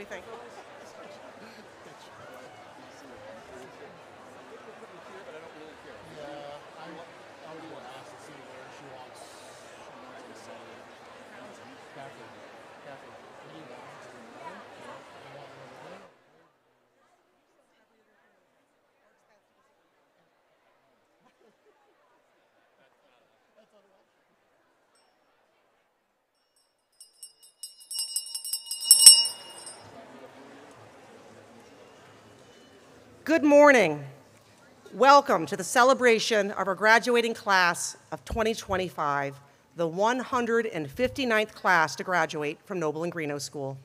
we think? Good morning. Welcome to the celebration of our graduating class of 2025, the 159th class to graduate from Noble and Greenough School.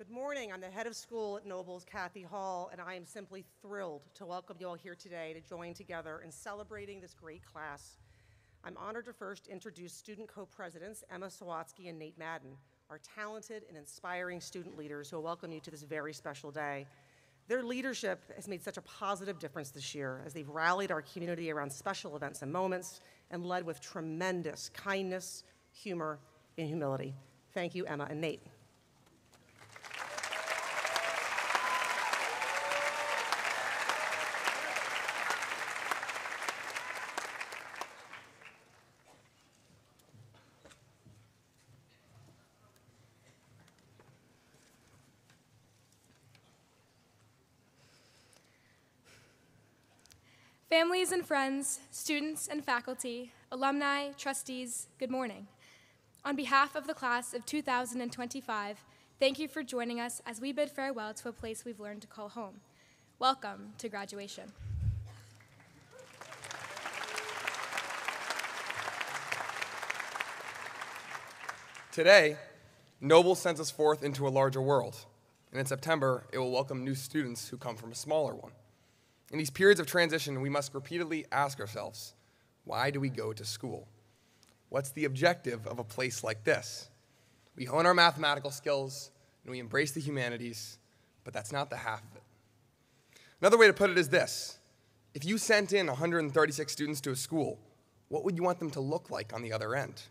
Good morning. I'm the head of school at Noble's, Kathy Hall, and I am simply thrilled to welcome you all here today to join together in celebrating this great class. I'm honored to first introduce student co-presidents Emma Sawatsky and Nate Madden, our talented and inspiring student leaders who will welcome you to this very special day. Their leadership has made such a positive difference this year as they've rallied our community around special events and moments and led with tremendous kindness, humor, and humility. Thank you, Emma and Nate. Families and friends, students and faculty, alumni, trustees, good morning. On behalf of the class of 2025, thank you for joining us as we bid farewell to a place we've learned to call home. Welcome to graduation. Today, Noble sends us forth into a larger world, and in September, it will welcome new students who come from a smaller one. In these periods of transition, we must repeatedly ask ourselves, why do we go to school? What's the objective of a place like this? We hone our mathematical skills, and we embrace the humanities, but that's not the half of it. Another way to put it is this. If you sent in 136 students to a school, what would you want them to look like on the other end?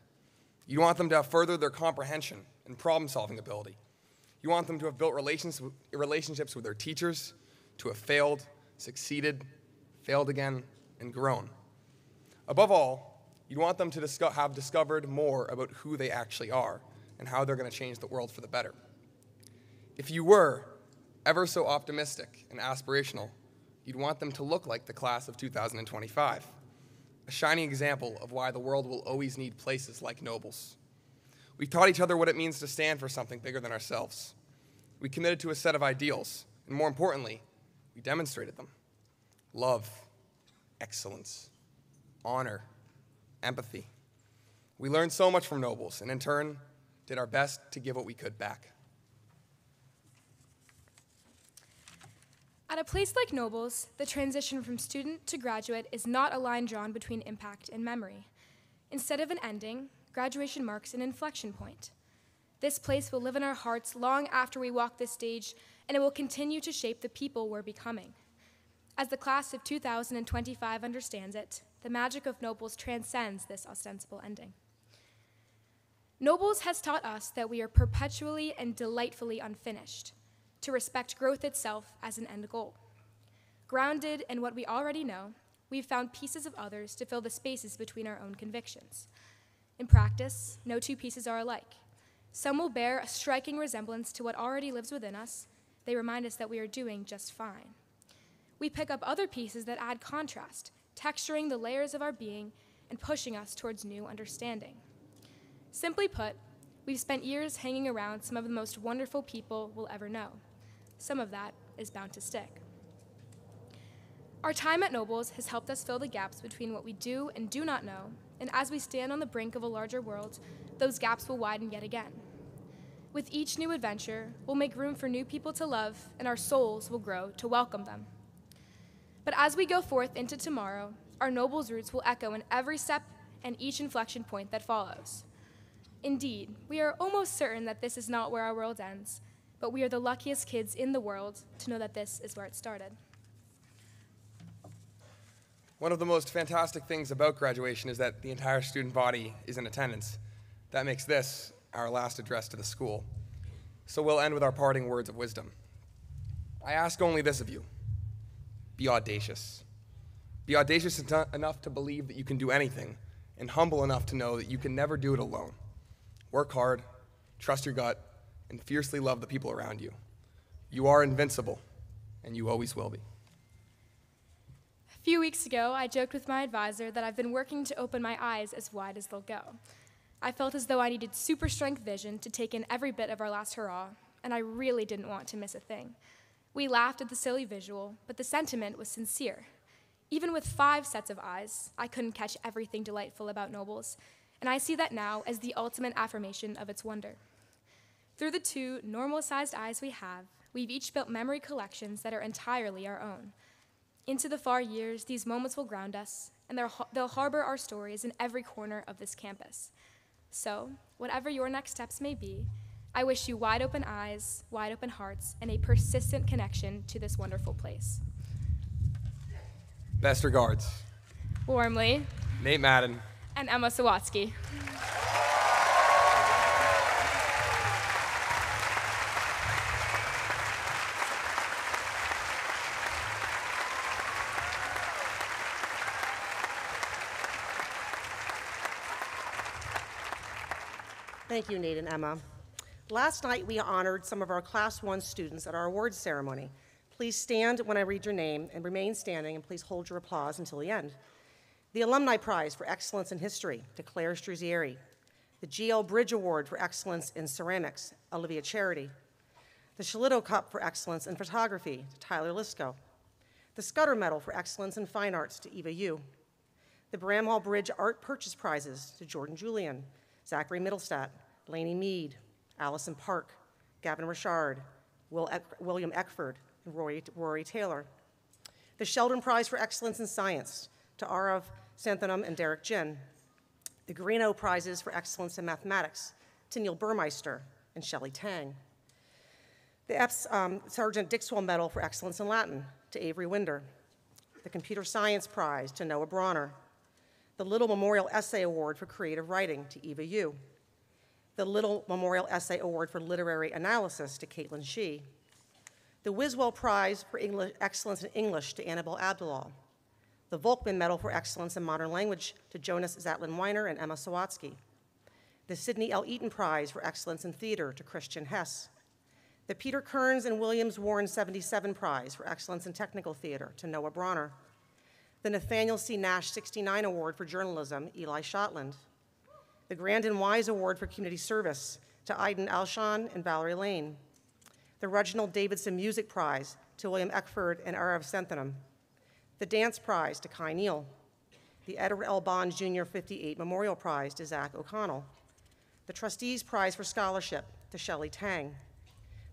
You want them to have furthered their comprehension and problem-solving ability. You want them to have built relationships with their teachers, to have failed, succeeded, failed again, and grown. Above all, you want them to have discovered more about who they actually are and how they're going to change the world for the better. If you were ever so optimistic and aspirational, you'd want them to look like the class of 2025, a shining example of why the world will always need places like Noble's. We've taught each other what it means to stand for something bigger than ourselves. We committed to a set of ideals, and more importantly, we demonstrated them. Love, excellence, honor, empathy. We learned so much from Nobles, and in turn, did our best to give what we could back. At a place like Nobles, the transition from student to graduate is not a line drawn between impact and memory. Instead of an ending, graduation marks an inflection point. This place will live in our hearts long after we walk this stage, and it will continue to shape the people we're becoming. As the class of 2025 understands it, the magic of Nobles transcends this ostensible ending. Nobles has taught us that we are perpetually and delightfully unfinished, to respect growth itself as an end goal. Grounded in what we already know, we've found pieces of others to fill the spaces between our own convictions. In practice, no two pieces are alike. Some will bear a striking resemblance to what already lives within us. They remind us that we are doing just fine. We pick up other pieces that add contrast, texturing the layers of our being and pushing us towards new understanding. Simply put, we've spent years hanging around some of the most wonderful people we'll ever know. Some of that is bound to stick. Our time at Nobles has helped us fill the gaps between what we do and do not know, and as we stand on the brink of a larger world, those gaps will widen yet again. With each new adventure, we'll make room for new people to love, and our souls will grow to welcome them. But as we go forth into tomorrow, our Nobles roots will echo in every step and each inflection point that follows. Indeed, we are almost certain that this is not where our world ends, but we are the luckiest kids in the world to know that this is where it started. One of the most fantastic things about graduation is that the entire student body is in attendance. That makes this our last address to the school. So we'll end with our parting words of wisdom. I ask only this of you. Be audacious. Be audacious enough to believe that you can do anything, and humble enough to know that you can never do it alone. Work hard, trust your gut, and fiercely love the people around you. You are invincible, and you always will be. A few weeks ago, I joked with my advisor that I've been working to open my eyes as wide as they'll go. I felt as though I needed super strength vision to take in every bit of our last hurrah, and I really didn't want to miss a thing. We laughed at the silly visual, but the sentiment was sincere. Even with 5 sets of eyes, I couldn't catch everything delightful about Nobles, and I see that now as the ultimate affirmation of its wonder. Through the two normal-sized eyes we have, we've each built memory collections that are entirely our own. Into the far years, these moments will ground us, and they'll harbor our stories in every corner of this campus. So, whatever your next steps may be, I wish you wide open eyes, wide open hearts, and a persistent connection to this wonderful place. Best regards. Warmly, Nate Madden. and Emma Sawatsky. Thank you, Nate and Emma. Last night, we honored some of our Class 1 students at our awards ceremony. Please stand when I read your name and remain standing, and please hold your applause until the end. The Alumni Prize for Excellence in History to Claire Struzieri. The GL Bridge Award for Excellence in Ceramics, Olivia Charity. The Shalito Cup for Excellence in Photography to Tyler Lisco. The Scudder Medal for Excellence in Fine Arts to Eva Yu. The Bramhall Bridge Art Purchase Prizes to Jordan Julian, Zachary Middlestat, Lainey Mead, Allison Park, Gavin Richard, William Eckford, and Rory Taylor. The Sheldon Prize for Excellence in Science to Arav Santhanam and Derek Jin. The Greenough Prizes for Excellence in Mathematics to Neil Burmeister and Shelley Tang. The Sergeant Dixwell Medal for Excellence in Latin to Avery Winder. The Computer Science Prize to Noah Bronner. The Little Memorial Essay Award for Creative Writing to Eva Yu. The Little Memorial Essay Award for Literary Analysis to Caitlin Shee. The Wiswell Prize for Excellence in English to Annabelle Abdullah. The Volkman Medal for Excellence in Modern Language to Jonas Zatlin-Weiner and Emma Sawatsky. The Sidney L. Eaton Prize for Excellence in Theater to Christian Hess. The Peter Kearns and Williams Warren 77 Prize for Excellence in Technical Theater to Noah Bronner. The Nathaniel C. Nash 69 Award for Journalism, Eli Shotland. The Grandin Wise Award for Community Service to Aiden Alshon and Valerie Lane. The Reginald Davidson Music Prize to William Eckford and Arav Senthanam. The Dance Prize to Kai Neal. The Edward L. Bond Jr. 58 Memorial Prize to Zach O'Connell. The Trustees Prize for Scholarship to Shelley Tang.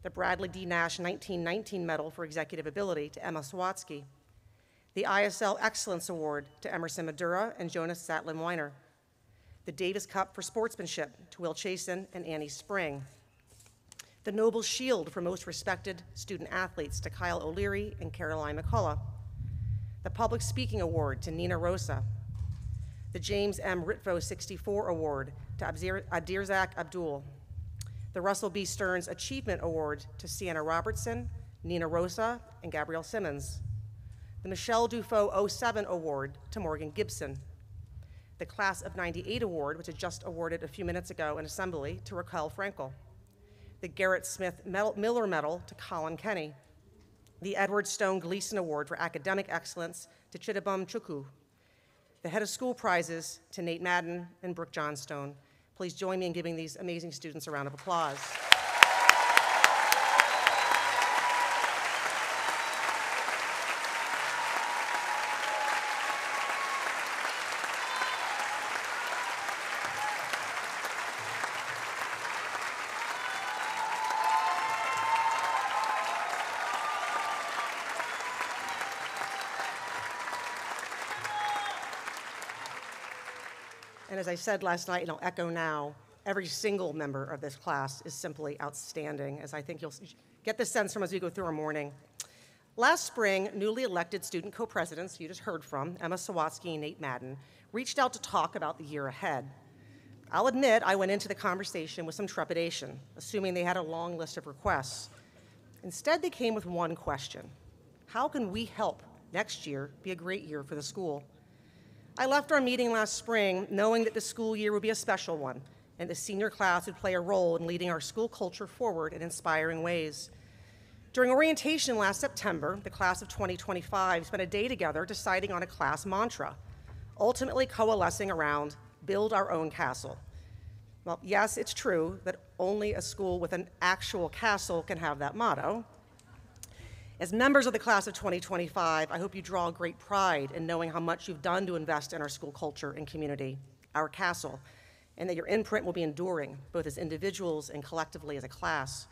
The Bradley D. Nash 1919 Medal for Executive Ability to Emma Sawatsky. The ISL Excellence Award to Emerson Madura and Jonas Zatlin-Weiner. The Davis Cup for Sportsmanship to Will Chasen and Annie Spring. The Noble Shield for Most Respected Student Athletes to Kyle O'Leary and Caroline McCullough. The Public Speaking Award to Nina Rosa. The James M. Ritvo 64 Award to Abdirzak Abdul. The Russell B. Stearns Achievement Award to Sienna Robertson, Nina Rosa, and Gabrielle Simmons. The Michelle Dufault 07 Award to Morgan Gibson. The Class of 98 Award, which was just awarded a few minutes ago in Assembly, to Raquel Frankel. The Garrett Smith Miller Medal to Colin Kenny. The Edward Stone Gleason Award for Academic Excellence to Chittibum Chukwu. The Head of School Prizes to Nate Madden and Brooke Johnstone. Please join me in giving these amazing students a round of applause. And as I said last night, and I'll echo now, every single member of this class is simply outstanding, as I think you'll get the sense from as we go through our morning. Last spring, newly elected student co-presidents, you just heard from, Emma Sawatsky and Nate Madden, reached out to talk about the year ahead. I'll admit I went into the conversation with some trepidation, assuming they had a long list of requests. Instead, they came with one question: how can we help next year be a great year for the school? I left our meeting last spring knowing that the school year would be a special one, and the senior class would play a role in leading our school culture forward in inspiring ways. During orientation last September, the class of 2025 spent a day together deciding on a class mantra, ultimately coalescing around build our own castle. Well, yes, it's true that only a school with an actual castle can have that motto. As members of the class of 2025, I hope you draw great pride in knowing how much you've done to invest in our school culture and community, our castle. and that your imprint will be enduring, both as individuals and collectively as a class.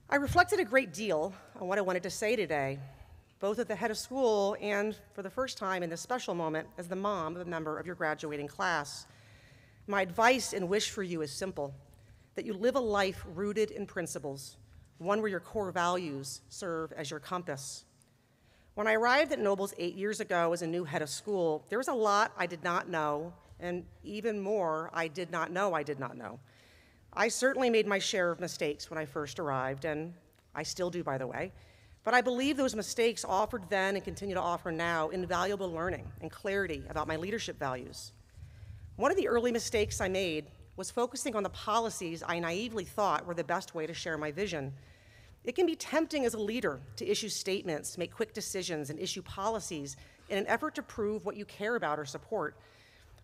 I reflected a great deal on what I wanted to say today, both as the head of school and, for the first time in this special moment, as the mom of a member of your graduating class. My advice and wish for you is simple, that you live a life rooted in principles, one where your core values serve as your compass. When I arrived at Noble's 8 years ago as a new head of school, there was a lot I did not know, and even more I did not know I did not know. I certainly made my share of mistakes when I first arrived, and I still do, by the way, but I believe those mistakes offered then and continue to offer now invaluable learning and clarity about my leadership values. One of the early mistakes I made was focusing on the policies I naively thought were the best way to share my vision. It can be tempting as a leader to issue statements, make quick decisions, and issue policies in an effort to prove what you care about or support.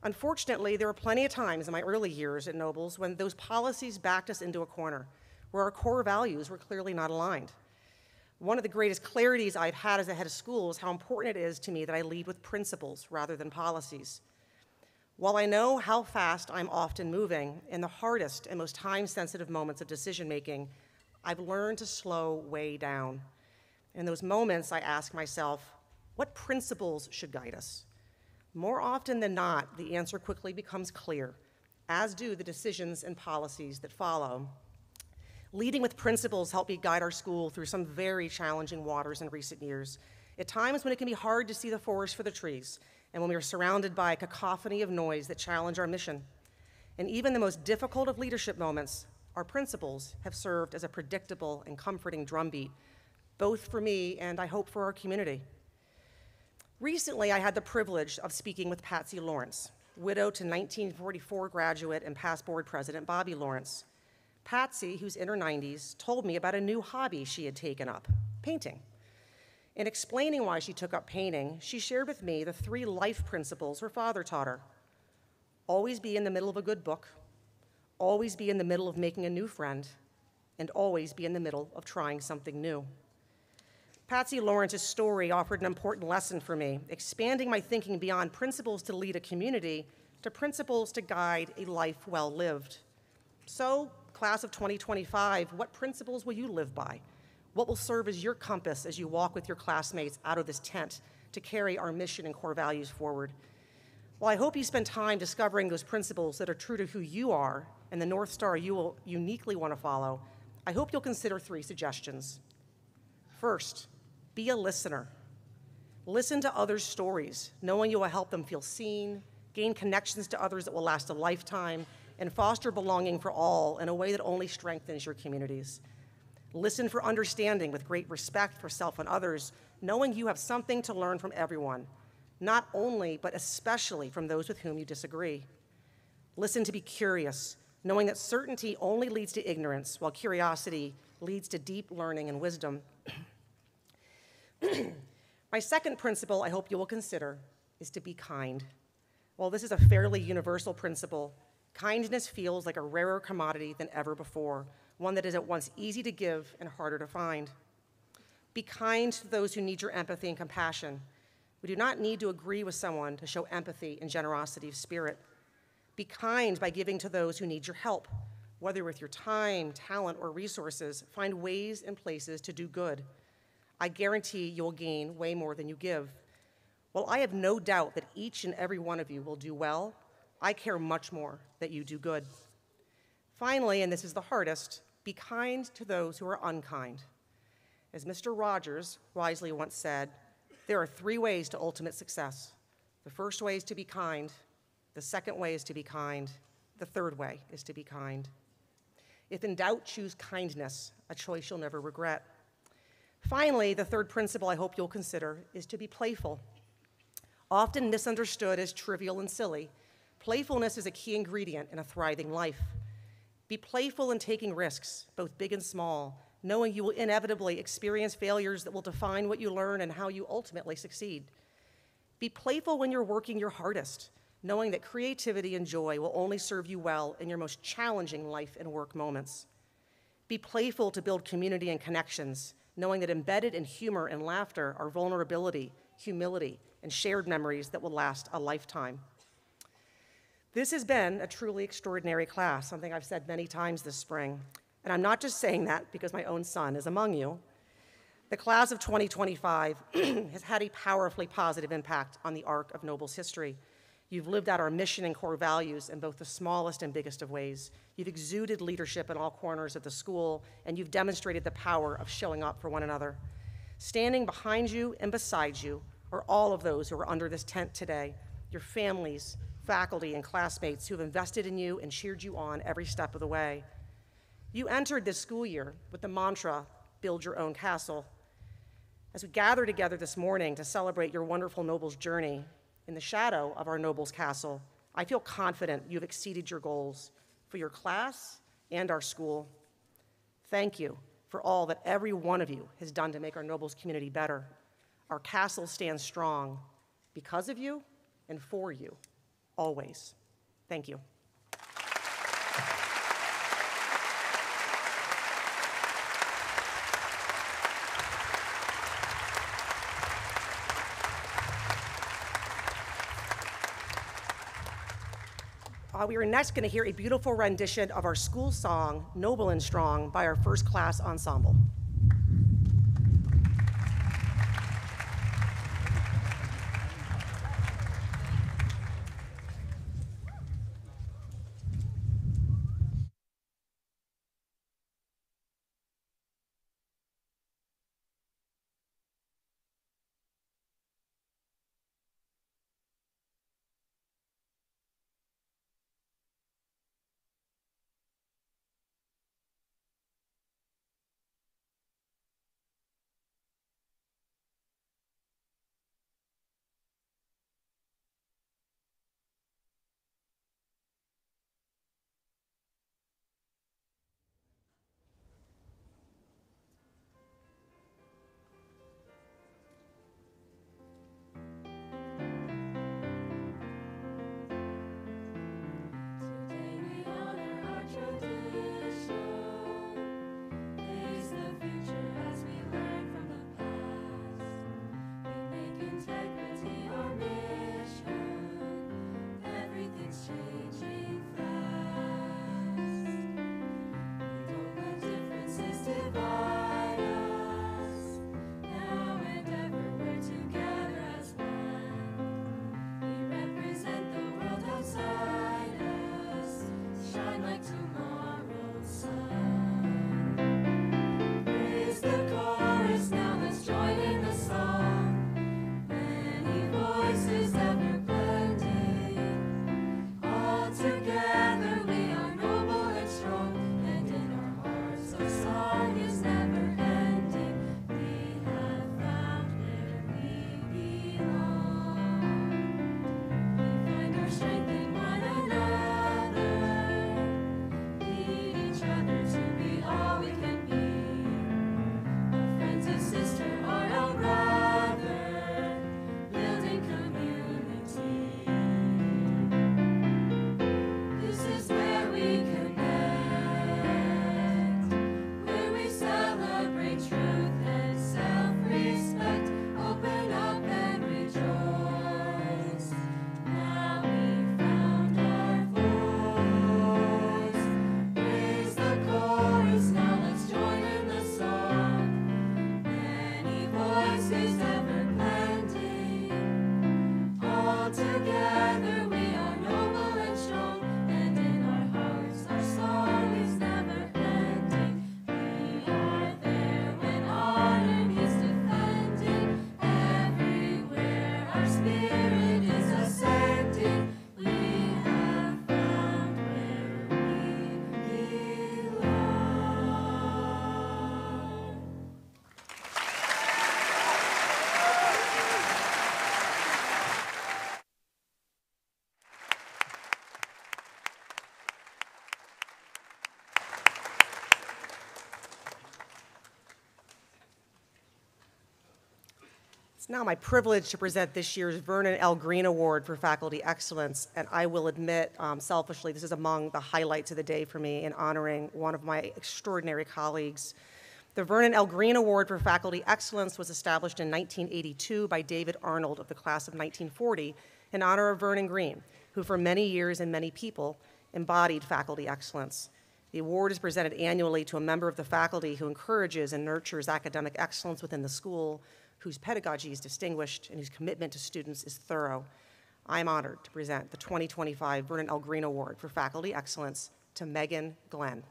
Unfortunately, there were plenty of times in my early years at Nobles when those policies backed us into a corner, where our core values were clearly not aligned. One of the greatest clarities I've had as a head of school is how important it is to me that I lead with principles rather than policies. While I know how fast I'm often moving in the hardest and most time-sensitive moments of decision-making, I've learned to slow way down. In those moments, I ask myself, what principles should guide us? More often than not, the answer quickly becomes clear, as do the decisions and policies that follow. Leading with principles helped me guide our school through some very challenging waters in recent years, at times when it can be hard to see the forest for the trees, and when we are surrounded by a cacophony of noise that challenge our mission. In even the most difficult of leadership moments, our principles have served as a predictable and comforting drumbeat, both for me and I hope for our community. Recently, I had the privilege of speaking with Patsy Lawrence, widow to 1944 graduate and past board president Bobby Lawrence. Patsy, who's in her 90s, told me about a new hobby she had taken up, painting. In explaining why she took up painting, she shared with me the 3 life principles her father taught her. Always be in the middle of a good book, always be in the middle of making a new friend, and always be in the middle of trying something new. Patsy Lawrence's story offered an important lesson for me, expanding my thinking beyond principles to lead a community to principles to guide a life well lived. So, class of 2025, what principles will you live by? What will serve as your compass as you walk with your classmates out of this tent to carry our mission and core values forward? Well, I hope you spend time discovering those principles that are true to who you are and the North Star you will uniquely want to follow. I hope you'll consider 3 suggestions. First, be a listener. Listen to others' stories, knowing you will help them feel seen, gain connections to others that will last a lifetime, and foster belonging for all in a way that only strengthens your communities. Listen for understanding with great respect for self and others, knowing you have something to learn from everyone, not only, but especially from those with whom you disagree. Listen to be curious, knowing that certainty only leads to ignorance, while curiosity leads to deep learning and wisdom. My second principle I hope you will consider is to be kind. While this is a fairly universal principle, kindness feels like a rarer commodity than ever before, one that is at once easy to give and harder to find. Be kind to those who need your empathy and compassion. We do not need to agree with someone to show empathy and generosity of spirit. Be kind by giving to those who need your help, whether with your time, talent, or resources. Find ways and places to do good. I guarantee you will gain way more than you give. While I have no doubt that each and every one of you will do well, I care much more that you do good. Finally, and this is the hardest, be kind to those who are unkind. As Mr. Rogers wisely once said, there are 3 ways to ultimate success. The first way is to be kind. The second way is to be kind. The third way is to be kind. If in doubt, choose kindness, a choice you'll never regret. Finally, the third principle I hope you'll consider is to be playful. Often misunderstood as trivial and silly, playfulness is a key ingredient in a thriving life. Be playful in taking risks, both big and small, knowing you will inevitably experience failures that will define what you learn and how you ultimately succeed. Be playful when you're working your hardest, knowing that creativity and joy will only serve you well in your most challenging life and work moments. Be playful to build community and connections, knowing that embedded in humor and laughter are vulnerability, humility, and shared memories that will last a lifetime. This has been a truly extraordinary class, something I've said many times this spring. And I'm not just saying that because my own son is among you. The class of 2025 has had a powerfully positive impact on the arc of Noble's history. You've lived out our mission and core values in both the smallest and biggest of ways. You've exuded leadership in all corners of the school, and you've demonstrated the power of showing up for one another. Standing behind you and beside you are all of those who are under this tent today, your families, faculty, and classmates who have invested in you and cheered you on every step of the way. You entered this school year with the mantra, build your own castle. As we gather together this morning to celebrate your wonderful Nobles journey in the shadow of our Nobles Castle, I feel confident you've exceeded your goals for your class and our school. Thank you for all that every one of you has done to make our Nobles community better. Our castle stands strong because of you and for you, always. Thank you. We are next going to hear a beautiful rendition of our school song, Noble and Strong, by our first class ensemble. It's now my privilege to present this year's Vernon L. Green Award for Faculty Excellence, and I will admit, selfishly, this is among the highlights of the day for me in honoring one of my extraordinary colleagues. The Vernon L. Green Award for Faculty Excellence was established in 1982 by David Arnold of the class of 1940 in honor of Vernon Green, who for many years and many people embodied faculty excellence. The award is presented annually to a member of the faculty who encourages and nurtures academic excellence within the school, whose pedagogy is distinguished, and whose commitment to students is thorough. I am honored to present the 2025 Vernon L. Green Award for Faculty Excellence to Megan Glenn.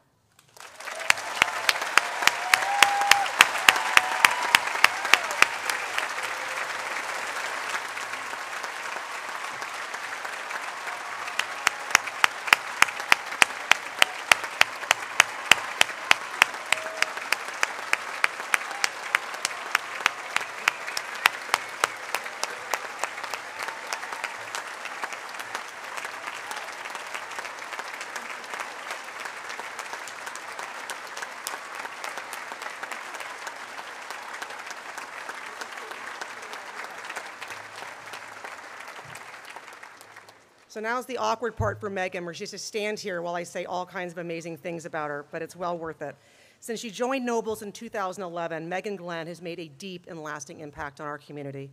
So now's the awkward part for Megan, where she has to stand here while I say all kinds of amazing things about her, but it's well worth it. Since she joined Nobles in 2011, Megan Glenn has made a deep and lasting impact on our community.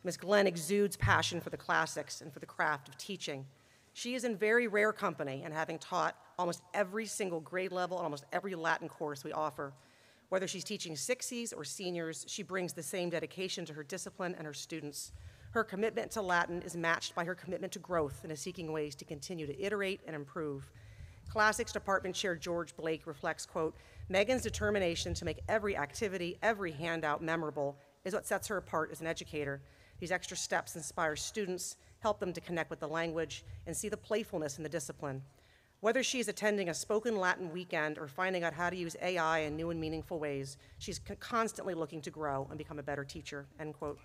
Ms. Glenn exudes passion for the classics and for the craft of teaching. She is in very rare company and having taught almost every single grade level and almost every Latin course we offer. Whether she's teaching 60s or seniors, she brings the same dedication to her discipline and her students. Her commitment to Latin is matched by her commitment to growth and is seeking ways to continue to iterate and improve. Classics Department Chair George Blake reflects, quote, Megan's determination to make every activity, every handout memorable is what sets her apart as an educator. These extra steps inspire students, help them to connect with the language, and see the playfulness in the discipline. Whether she is attending a spoken Latin weekend or finding out how to use AI in new and meaningful ways, she's constantly looking to grow and become a better teacher, end quote.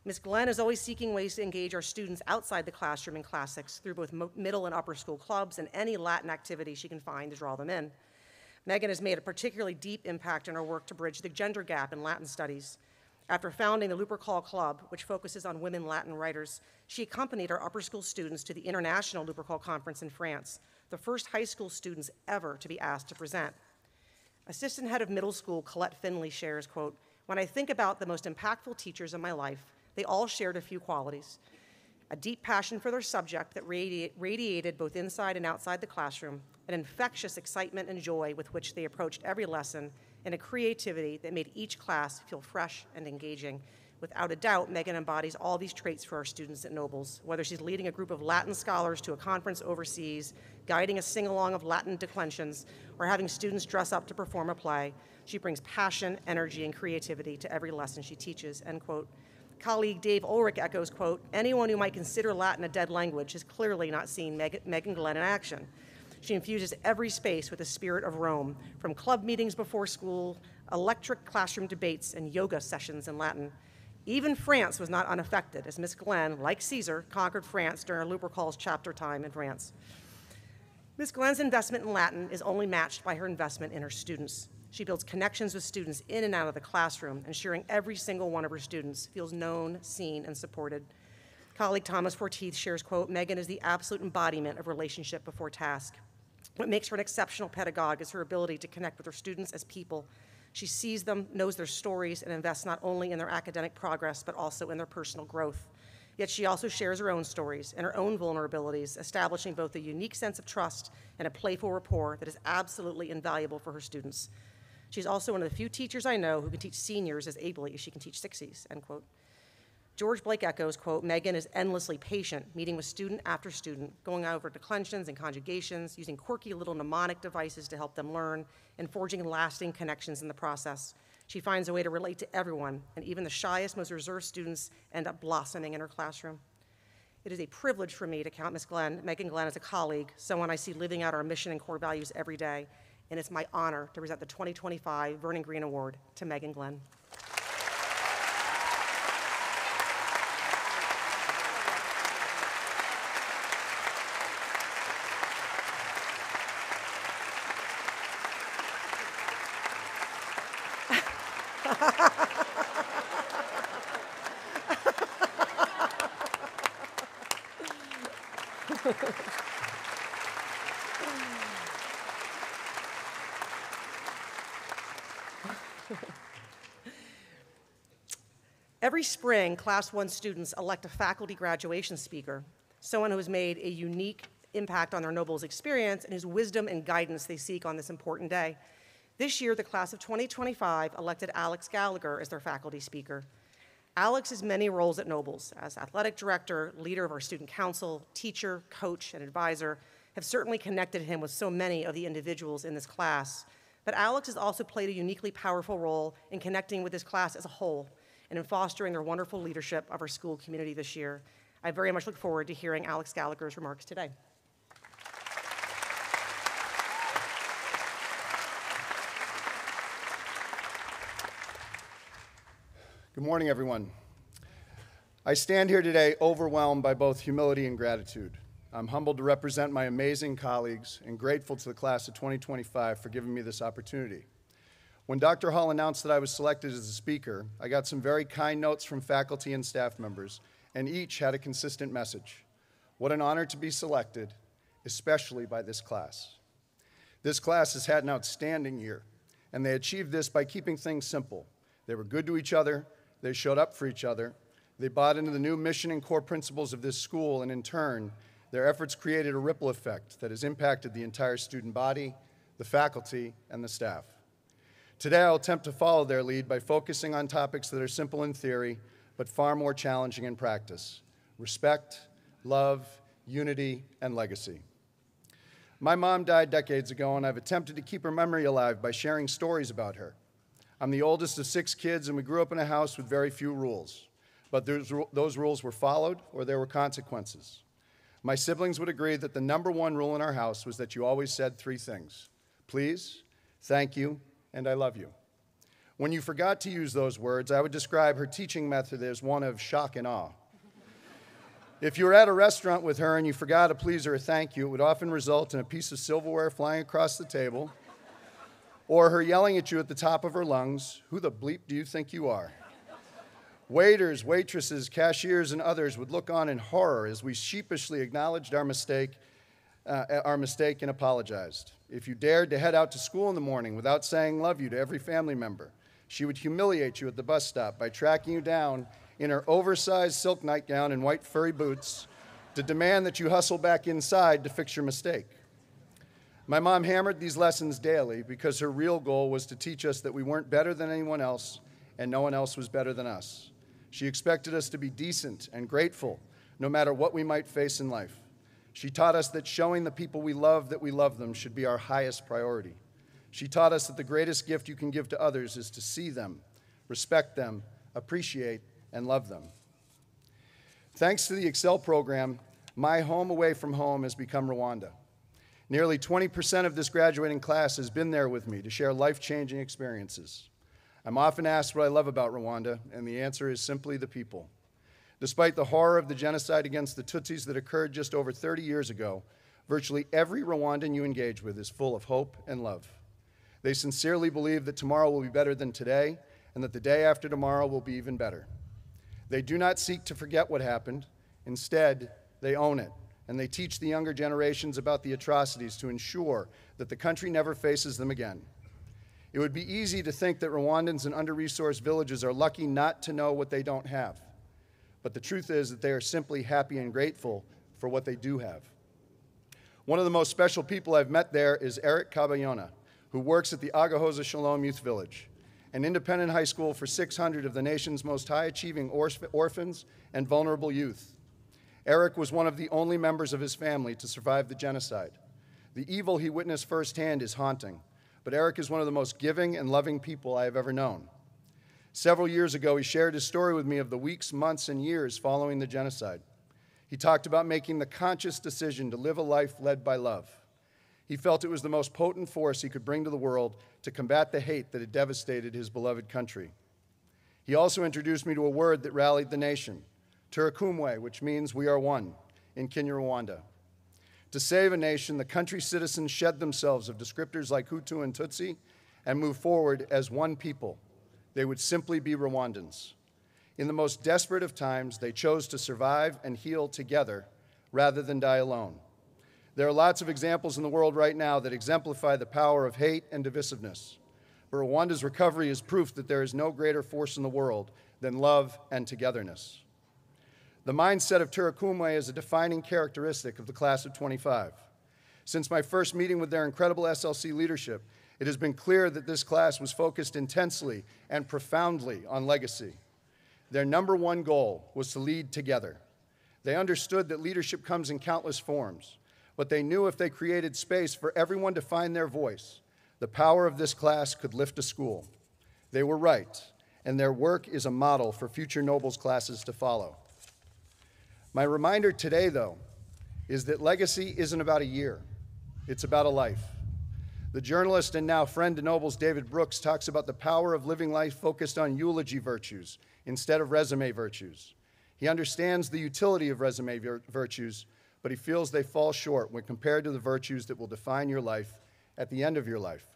Ms. Glenn is always seeking ways to engage our students outside the classroom in classics through both middle and upper school clubs and any Latin activity she can find to draw them in. Megan has made a particularly deep impact in her work to bridge the gender gap in Latin studies. After founding the Lupercal Club, which focuses on women Latin writers, she accompanied our upper school students to the International Lupercal Conference in France, the first high school students ever to be asked to present. Assistant head of middle school, Colette Finley, shares, quote, when I think about the most impactful teachers in my life, they all shared a few qualities: a deep passion for their subject that radiated both inside and outside the classroom, an infectious excitement and joy with which they approached every lesson, and a creativity that made each class feel fresh and engaging. Without a doubt, Megan embodies all these traits for our students at Nobles, whether she's leading a group of Latin scholars to a conference overseas, guiding a sing-along of Latin declensions, or having students dress up to perform a play. She brings passion, energy, and creativity to every lesson she teaches, end quote. Colleague Dave Ulrich echoes, quote, anyone who might consider Latin a dead language has clearly not seen Megan Glenn in action. She infuses every space with the spirit of Rome, from club meetings before school, electric classroom debates, and yoga sessions in Latin. Even France was not unaffected, as Miss Glenn, like Caesar, conquered France during Lupercal's chapter time in France. Miss Glenn's investment in Latin is only matched by her investment in her students. She builds connections with students in and out of the classroom, ensuring every single one of her students feels known, seen, and supported. Colleague Thomas Forteith shares, quote, Megan is the absolute embodiment of relationship before task. What makes her an exceptional pedagogue is her ability to connect with her students as people. She sees them, knows their stories, and invests not only in their academic progress, but also in their personal growth. Yet she also shares her own stories and her own vulnerabilities, establishing both a unique sense of trust and a playful rapport that is absolutely invaluable for her students. She's also one of the few teachers I know who can teach seniors as ably as she can teach 60s, end quote. George Blake echoes, quote, Megan is endlessly patient, meeting with student after student, going over declensions and conjugations, using quirky little mnemonic devices to help them learn, and forging lasting connections in the process. She finds a way to relate to everyone, and even the shyest, most reserved students end up blossoming in her classroom. It is a privilege for me to count Megan Glenn as a colleague, someone I see living out our mission and core values every day, and it's my honor to present the 2025 Vernon Green Award to Megan Glenn. Every spring, Class 1 students elect a faculty graduation speaker. someone who has made a unique impact on their Nobles experience and whose wisdom and guidance they seek on this important day. This year, the class of 2025 elected Alex Gallagher as their faculty speaker. Alex's many roles at Nobles as athletic director, leader of our student council, teacher, coach, and advisor have certainly connected him with so many of the individuals in this class. But Alex has also played a uniquely powerful role in connecting with this class as a whole and in fostering their wonderful leadership of our school community this year. I very much look forward to hearing Alex Gallagher's remarks today. Good morning, everyone. I stand here today overwhelmed by both humility and gratitude. I'm humbled to represent my amazing colleagues and grateful to the class of 2025 for giving me this opportunity. When Dr. Hall announced that I was selected as a speaker, I got some very kind notes from faculty and staff members, and each had a consistent message. What an honor to be selected, especially by this class. This class has had an outstanding year, and they achieved this by keeping things simple. They were good to each other, they showed up for each other, they bought into the new mission and core principles of this school, and in turn, their efforts created a ripple effect that has impacted the entire student body, the faculty, and the staff. Today, I'll attempt to follow their lead by focusing on topics that are simple in theory, but far more challenging in practice: respect, love, unity, and legacy. My mom died decades ago, and I've attempted to keep her memory alive by sharing stories about her. I'm the oldest of 6 kids, and we grew up in a house with very few rules. But those rules were followed, or there were consequences. My siblings would agree that the #1 rule in our house was that you always said 3 things: please, thank you, and I love you. When you forgot to use those words, I would describe her teaching method as one of shock and awe. If you were at a restaurant with her and you forgot a please or a thank you, it would often result in a piece of silverware flying across the table, or her yelling at you at the top of her lungs, "Who the bleep do you think you are?" Waiters, waitresses, cashiers, and others would look on in horror as we sheepishly acknowledged our mistake and apologized. If you dared to head out to school in the morning without saying love you to every family member, she would humiliate you at the bus stop by tracking you down in her oversized silk nightgown and white furry boots to demand that you hustle back inside to fix your mistake. My mom hammered these lessons daily because her real goal was to teach us that we weren't better than anyone else and no one else was better than us. She expected us to be decent and grateful no matter what we might face in life. She taught us that showing the people we love that we love them should be our highest priority. She taught us that the greatest gift you can give to others is to see them, respect them, appreciate, and love them. Thanks to the Excel program, my home away from home has become Rwanda. Nearly 20% of this graduating class has been there with me to share life-changing experiences. I'm often asked what I love about Rwanda, and the answer is simply the people. Despite the horror of the genocide against the Tutsis that occurred just over 30 years ago, virtually every Rwandan you engage with is full of hope and love. They sincerely believe that tomorrow will be better than today, and that the day after tomorrow will be even better. They do not seek to forget what happened. Instead, they own it, and they teach the younger generations about the atrocities to ensure that the country never faces them again. It would be easy to think that Rwandans in under-resourced villages are lucky not to know what they don't have. But the truth is that they are simply happy and grateful for what they do have. One of the most special people I've met there is Eric Kabayona, who works at the Agahoza Shalom Youth Village, an independent high school for 600 of the nation's most high-achieving orphans and vulnerable youth. Eric was one of the only members of his family to survive the genocide. The evil he witnessed firsthand is haunting, but Eric is one of the most giving and loving people I have ever known. Several years ago, he shared his story with me of the weeks, months, and years following the genocide. He talked about making the conscious decision to live a life led by love. He felt it was the most potent force he could bring to the world to combat the hate that had devastated his beloved country. He also introduced me to a word that rallied the nation, Turakumwe, which means we are one, in Kinyarwanda. To save a nation, the country's citizens shed themselves of descriptors like Hutu and Tutsi and move forward as one people. They would simply be Rwandans. In the most desperate of times, they chose to survive and heal together rather than die alone. There are lots of examples in the world right now that exemplify the power of hate and divisiveness. But Rwanda's recovery is proof that there is no greater force in the world than love and togetherness. The mindset of Turakumwe is a defining characteristic of the class of 25. Since my first meeting with their incredible SLC leadership, it has been clear that this class was focused intensely and profoundly on legacy. Their number one goal was to lead together. They understood that leadership comes in countless forms, but they knew if they created space for everyone to find their voice, the power of this class could lift a school. They were right, and their work is a model for future Nobles classes to follow. My reminder today, though, is that legacy isn't about a year. It's about a life. The journalist and now friend to Nobles, David Brooks, talks about the power of living life focused on eulogy virtues instead of resume virtues. He understands the utility of resume virtues, but he feels they fall short when compared to the virtues that will define your life at the end of your life.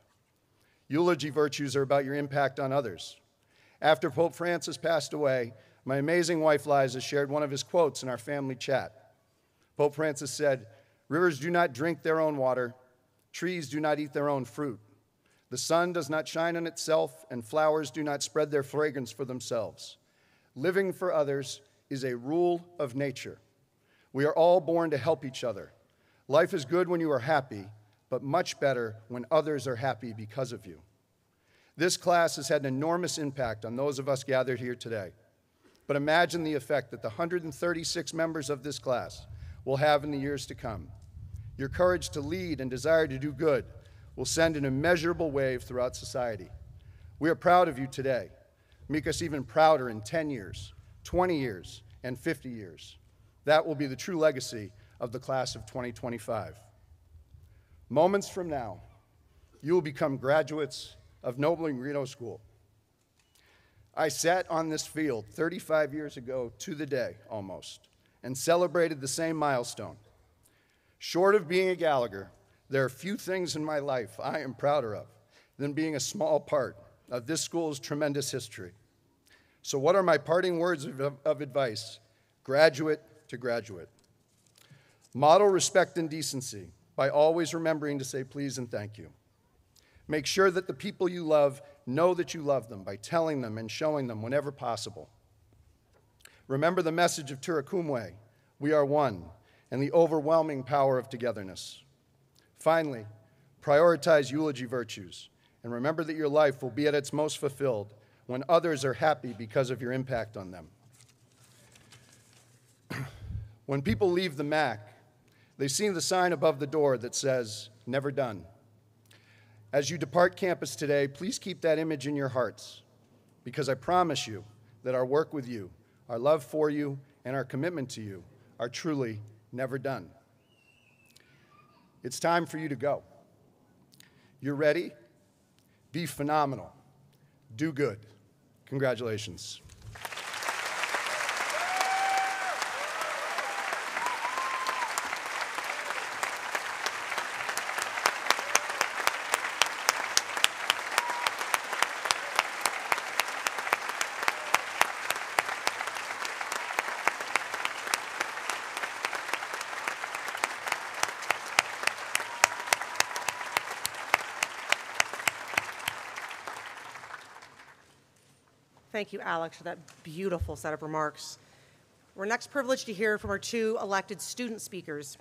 Eulogy virtues are about your impact on others. After Pope Francis passed away, my amazing wife Liza shared one of his quotes in our family chat. Pope Francis said, "Rivers do not drink their own water, trees do not eat their own fruit. The sun does not shine on itself, and flowers do not spread their fragrance for themselves. Living for others is a rule of nature. We are all born to help each other. Life is good when you are happy, but much better when others are happy because of you." This class has had an enormous impact on those of us gathered here today. But imagine the effect that the 136 members of this class will have in the years to come. Your courage to lead and desire to do good will send an immeasurable wave throughout society. We are proud of you today. Make us even prouder in 10 years, 20 years, and 50 years. That will be the true legacy of the class of 2025. Moments from now, you will become graduates of Noble and Greenough School. I sat on this field 35 years ago to the day, almost, and celebrated the same milestone. Short of being a Gallagher, there are few things in my life I am prouder of than being a small part of this school's tremendous history. So what are my parting words of advice, graduate to graduate? Model respect and decency by always remembering to say please and thank you. Make sure that the people you love know that you love them by telling them and showing them whenever possible. Remember the message of Turakumwe, we are one, and the overwhelming power of togetherness. Finally, prioritize eulogy virtues, and remember that your life will be at its most fulfilled when others are happy because of your impact on them. When people leave the MAC, they see the sign above the door that says, "Never done." As you depart campus today, please keep that image in your hearts, because I promise you that our work with you, our love for you, and our commitment to you are truly never done. It's time for you to go. You're ready? Be phenomenal. Do good. Congratulations. Thank you, Alex, for that beautiful set of remarks. We're next privileged to hear from our two elected student speakers.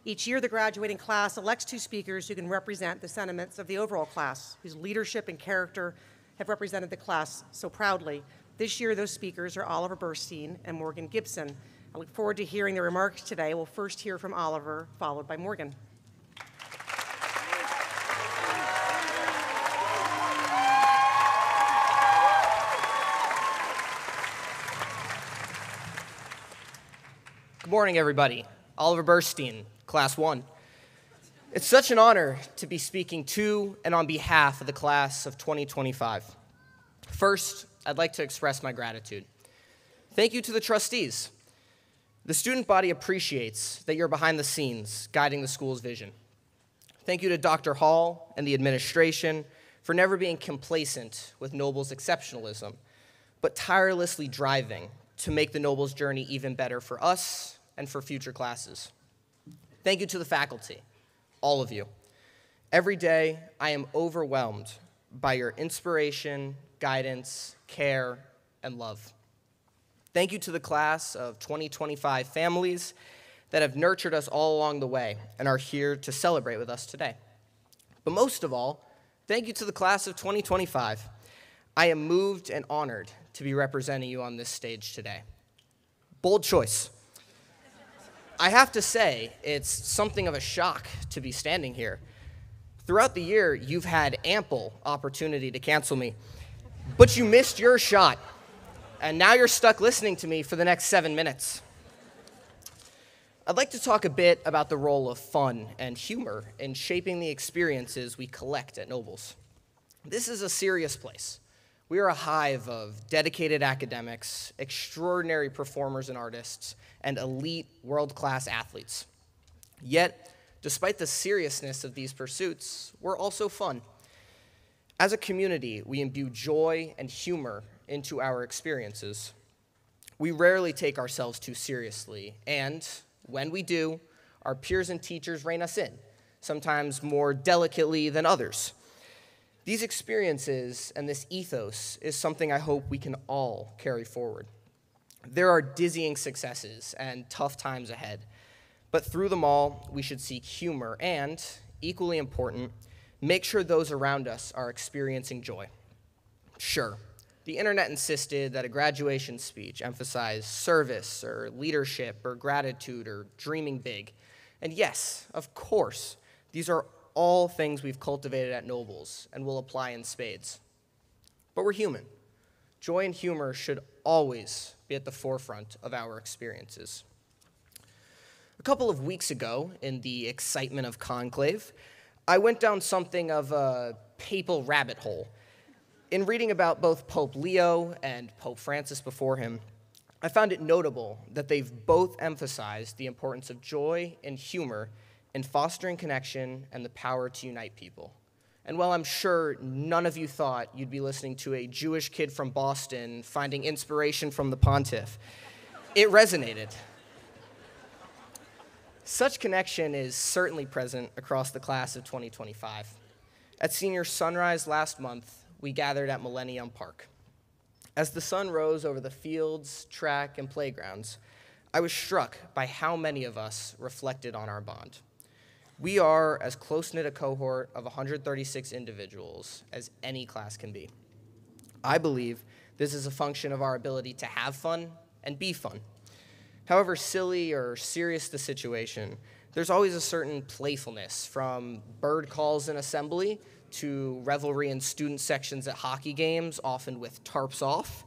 Each year, the graduating class elects two speakers who can represent the sentiments of the overall class, whose leadership and character have represented the class so proudly. This year, those speakers are Oliver Burstein and Morgan Gibson. I look forward to hearing their remarks today. We'll first hear from Oliver, followed by Morgan. Good morning, everybody. Oliver Burstein, Class 1. It's such an honor to be speaking to and on behalf of the class of 2025. First, I'd like to express my gratitude. Thank you to the trustees. The student body appreciates that you're behind the scenes, guiding the school's vision. Thank you to Dr. Hall and the administration for never being complacent with Noble's exceptionalism, but tirelessly driving to make the Noble's journey even better for us and for future classes. Thank you to the faculty, all of you. Every day, I am overwhelmed by your inspiration, guidance, care, and love. Thank you to the class of 2025 families that have nurtured us all along the way and are here to celebrate with us today. But most of all, thank you to the class of 2025. I am moved and honored to be representing you on this stage today. Bold choice. I have to say, it's something of a shock to be standing here. Throughout the year, you've had ample opportunity to cancel me, but you missed your shot, and now you're stuck listening to me for the next 7 minutes. I'd like to talk a bit about the role of fun and humor in shaping the experiences we collect at Nobles. This is a serious place. We are a hive of dedicated academics, extraordinary performers and artists, and elite world-class athletes. Yet, despite the seriousness of these pursuits, we're also fun. As a community, we imbue joy and humor into our experiences. We rarely take ourselves too seriously, and when we do, our peers and teachers rein us in, sometimes more delicately than others. These experiences and this ethos is something I hope we can all carry forward. There are dizzying successes and tough times ahead, but through them all, we should seek humor and, equally important, make sure those around us are experiencing joy. Sure, the internet insisted that a graduation speech emphasize service or leadership or gratitude or dreaming big. And yes, of course, these are all things we've cultivated at Nobles and will apply in spades. But we're human. Joy and humor should always be at the forefront of our experiences. A couple of weeks ago, in the excitement of conclave, I went down something of a papal rabbit hole. In reading about both Pope Leo and Pope Francis before him, I found it notable that they've both emphasized the importance of joy and humor in fostering connection and the power to unite people. And while I'm sure none of you thought you'd be listening to a Jewish kid from Boston finding inspiration from the pontiff, it resonated. Such connection is certainly present across the class of 2025. At senior sunrise last month, we gathered at Millennium Park. As the sun rose over the fields, track, and playgrounds, I was struck by how many of us reflected on our bond. We are as close-knit a cohort of 136 individuals as any class can be. I believe this is a function of our ability to have fun and be fun. However silly or serious the situation, there's always a certain playfulness, from bird calls in assembly to revelry in student sections at hockey games, often with tarps off.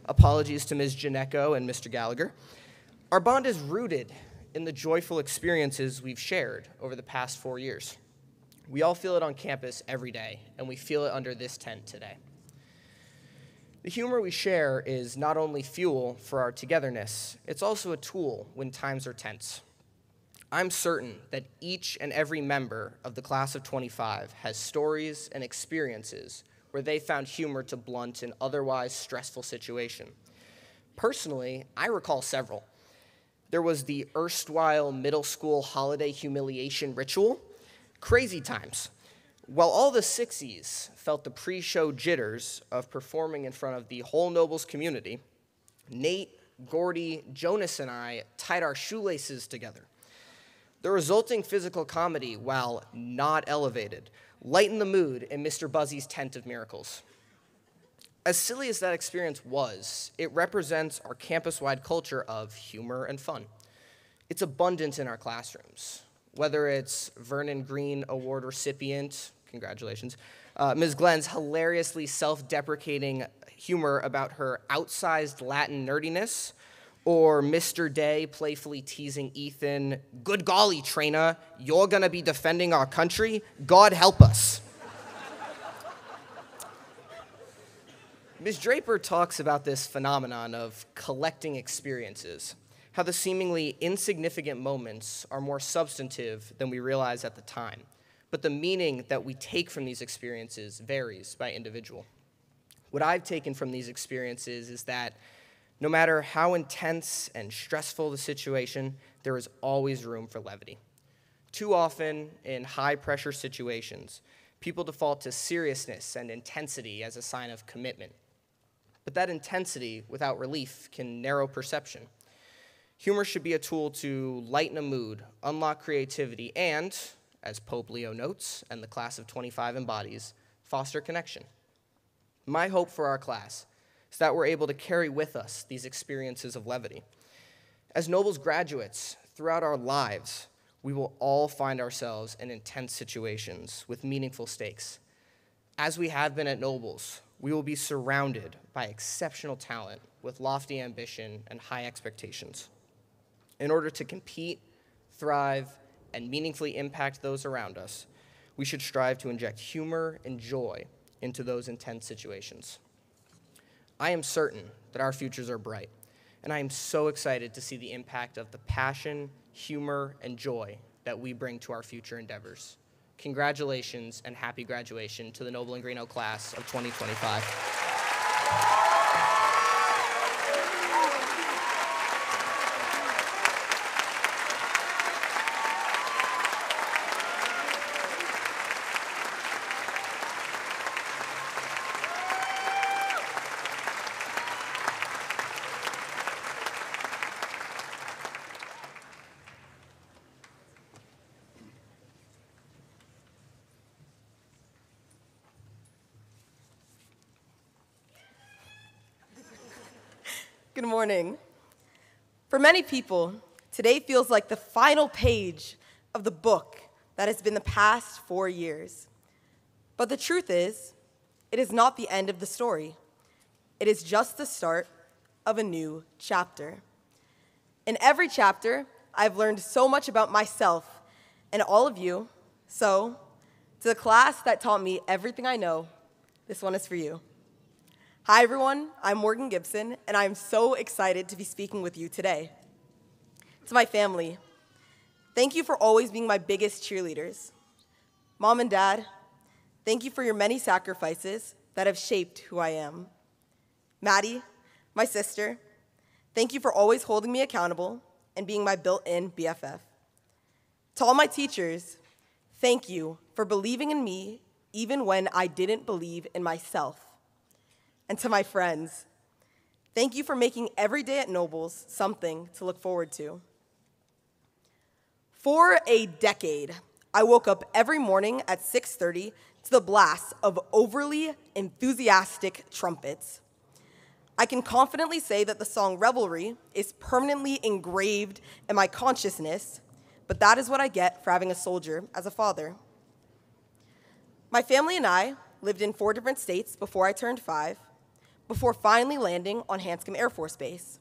Apologies to Ms. Janecko and Mr. Gallagher. Our bond is rooted in the joyful experiences we've shared over the past 4 years. We all feel it on campus every day, and we feel it under this tent today. The humor we share is not only fuel for our togetherness, it's also a tool when times are tense. I'm certain that each and every member of the class of 25 has stories and experiences where they found humor to blunt an otherwise stressful situation. Personally, I recall several. There was the erstwhile middle school holiday humiliation ritual, crazy times. While all the Sixies felt the pre-show jitters of performing in front of the whole Nobles community, Nate, Gordy, Jonas, and I tied our shoelaces together. The resulting physical comedy, while not elevated, lightened the mood in Mr. Buzzy's tent of miracles. As silly as that experience was, it represents our campus-wide culture of humor and fun. It's abundant in our classrooms, whether it's Vernon Green Award recipient, congratulations, Ms. Glenn's hilariously self-deprecating humor about her outsized Latin nerdiness, or Mr. Day playfully teasing Ethan, "Good golly, Trina, you're gonna be defending our country? God help us." Ms. Draper talks about this phenomenon of collecting experiences, how the seemingly insignificant moments are more substantive than we realize at the time, but the meaning that we take from these experiences varies by individual. What I've taken from these experiences is that no matter how intense and stressful the situation, there is always room for levity. Too often, in high-pressure situations, people default to seriousness and intensity as a sign of commitment. but that intensity without relief can narrow perception. Humor should be a tool to lighten a mood, unlock creativity, and, as Pope Leo notes, and the class of 25 embodies, foster connection. My hope for our class is that we're able to carry with us these experiences of levity. As Noble's graduates, throughout our lives, we will all find ourselves in intense situations with meaningful stakes. As we have been at Noble's, we will be surrounded by exceptional talent with lofty ambition and high expectations. In order to compete, thrive, and meaningfully impact those around us, we should strive to inject humor and joy into those intense situations. I am certain that our futures are bright, and I am so excited to see the impact of the passion, humor, and joy that we bring to our future endeavors. Congratulations and happy graduation to the Noble and Greenough class of 2025. Good morning. For many people, today feels like the final page of the book that has been the past 4 years. But the truth is, it is not the end of the story. It is just the start of a new chapter. In every chapter, I've learned so much about myself and all of you. So, to the class that taught me everything I know, this one is for you. Hi, everyone. I'm Morgan Gibson, and I'm so excited to be speaking with you today. To my family, thank you for always being my biggest cheerleaders. Mom and Dad, thank you for your many sacrifices that have shaped who I am. Maddie, my sister, thank you for always holding me accountable and being my built-in BFF. To all my teachers, thank you for believing in me even when I didn't believe in myself. And to my friends, thank you for making every day at Noble's something to look forward to. For a decade, I woke up every morning at 6:30 to the blast of overly enthusiastic trumpets. I can confidently say that the song Revelry is permanently engraved in my consciousness, but that is what I get for having a soldier as a father. My family and I lived in 4 different states before I turned 5, before finally landing on Hanscom Air Force Base.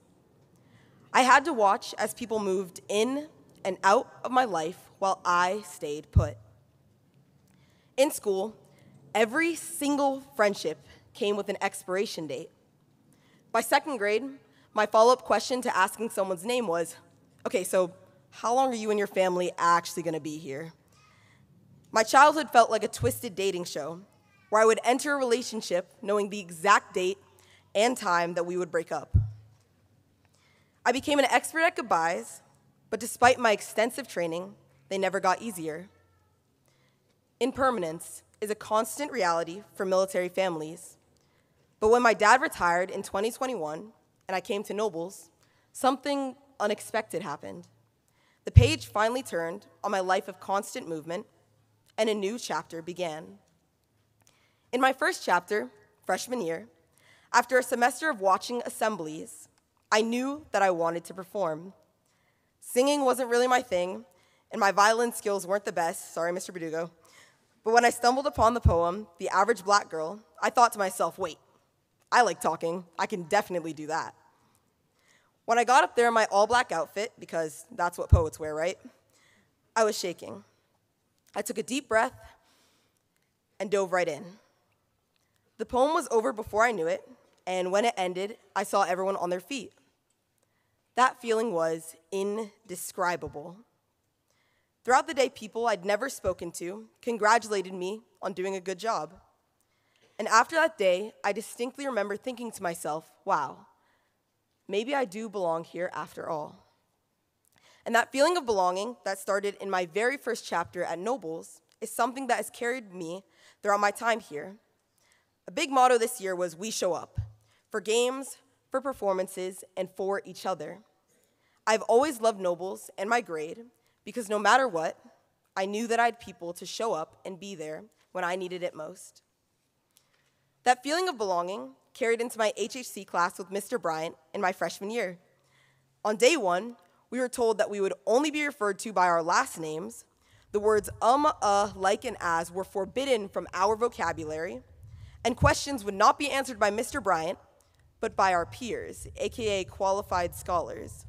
I had to watch as people moved in and out of my life while I stayed put. In school, every single friendship came with an expiration date. By 2nd grade, my follow-up question to asking someone's name was, okay, so how long are you and your family actually gonna be here? My childhood felt like a twisted dating show, where I would enter a relationship knowing the exact date and time that we would break up. I became an expert at goodbyes, but despite my extensive training, they never got easier. Impermanence is a constant reality for military families. But when my dad retired in 2021 and I came to Noble's, something unexpected happened. The page finally turned on my life of constant movement, and a new chapter began. In my first chapter, freshman year, after a semester of watching assemblies, I knew that I wanted to perform. Singing wasn't really my thing, and my violin skills weren't the best, sorry, Mr. Berdugo. But when I stumbled upon the poem, The Average Black Girl, I thought to myself, wait, I like talking, I can definitely do that. When I got up there in my all-black outfit, because that's what poets wear, right? I was shaking. I took a deep breath and dove right in. The poem was over before I knew it, and when it ended, I saw everyone on their feet. That feeling was indescribable. Throughout the day, people I'd never spoken to congratulated me on doing a good job. And after that day, I distinctly remember thinking to myself, wow, maybe I do belong here after all. And that feeling of belonging that started in my very first chapter at Noble's is something that has carried me throughout my time here. A big motto this year was, we show up. for games, for performances, and for each other. I've always loved Nobles and my grade because no matter what, I knew that I had people to show up and be there when I needed it most. That feeling of belonging carried into my HHC class with Mr. Bryant in my freshman year. On day one, we were told that we would only be referred to by our last names. The words like, and as were forbidden from our vocabulary, and questions would not be answered by Mr. Bryant, but by our peers, AKA qualified scholars.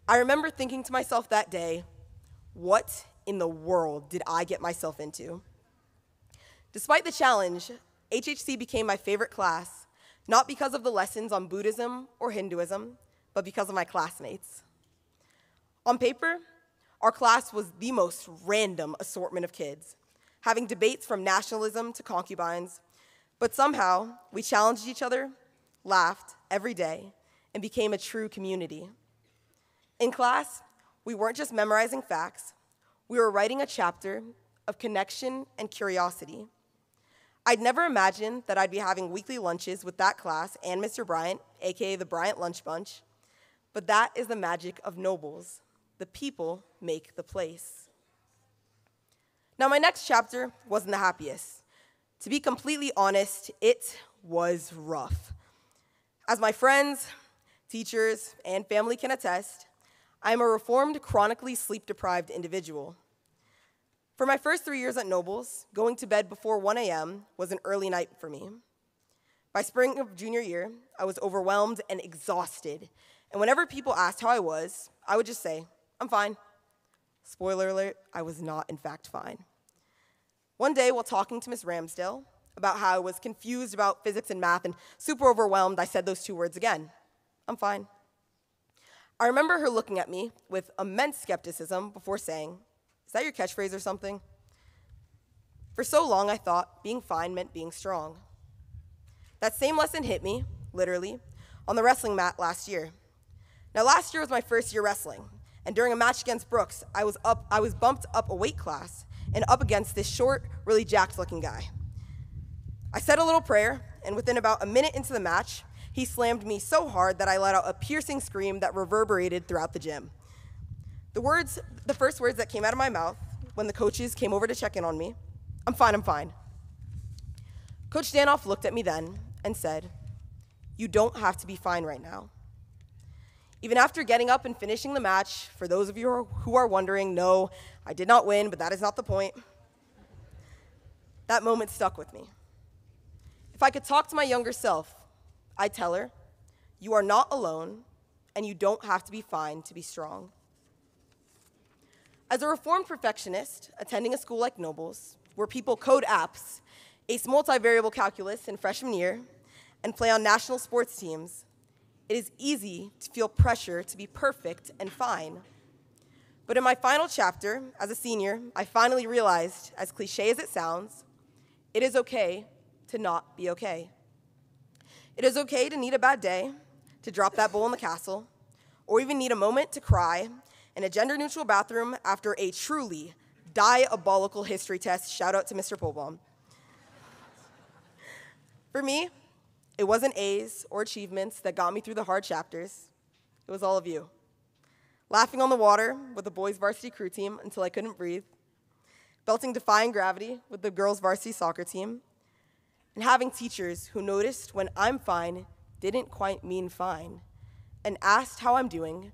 I remember thinking to myself that day, what in the world did I get myself into? Despite the challenge, HHC became my favorite class, not because of the lessons on Buddhism or Hinduism, but because of my classmates. On paper, our class was the most random assortment of kids, having debates from nationalism to concubines, but somehow we challenged each other, laughed every day, and became a true community. In class, we weren't just memorizing facts, we were writing a chapter of connection and curiosity. I'd never imagined that I'd be having weekly lunches with that class and Mr. Bryant, AKA the Bryant Lunch Bunch, but that is the magic of Nobles. The people make the place. Now, my next chapter wasn't the happiest. To be completely honest, it was rough. As my friends, teachers, and family can attest, I am a reformed, chronically sleep-deprived individual. For my first 3 years at Nobles, going to bed before 1 a.m. was an early night for me. By spring of junior year, I was overwhelmed and exhausted, and whenever people asked how I was, I would just say, I'm fine. Spoiler alert, I was not, in fact, fine. One day, while talking to Miss Ramsdale about how I was confused about physics and math and super overwhelmed, I said those two words again, I'm fine. I remember her looking at me with immense skepticism before saying, is that your catchphrase or something? For so long, I thought being fine meant being strong. That same lesson hit me, literally, on the wrestling mat last year. Now, last year was my first year wrestling, and during a match against Brooks, I was bumped up a weight class and up against this short, really jacked-looking guy. I said a little prayer, and within about a minute into the match, he slammed me so hard that I let out a piercing scream that reverberated throughout the gym. The first words that came out of my mouth when the coaches came over to check in on me, I'm fine, I'm fine. Coach Danoff looked at me then and said, you don't have to be fine right now. Even after getting up and finishing the match, for those of you who are wondering, no, I did not win, but that is not the point. That moment stuck with me. If I could talk to my younger self, I'd tell her, you are not alone, and you don't have to be fine to be strong. As a reformed perfectionist, attending a school like Nobles, where people code apps, ace multivariable calculus in freshman year, and play on national sports teams, it is easy to feel pressure to be perfect and fine. But in my final chapter, as a senior, I finally realized, as cliche as it sounds, it is okay to not be okay. It is okay to need a bad day, to drop that bowl in the castle, or even need a moment to cry in a gender-neutral bathroom after a truly diabolical history test. Shout out to Mr. Polbaum. For me, it wasn't A's or achievements that got me through the hard chapters. It was all of you. Laughing on the water with the boys' varsity crew team until I couldn't breathe, belting Defying Gravity with the girls' varsity soccer team, and having teachers who noticed when I'm fine didn't quite mean fine, and asked how I'm doing,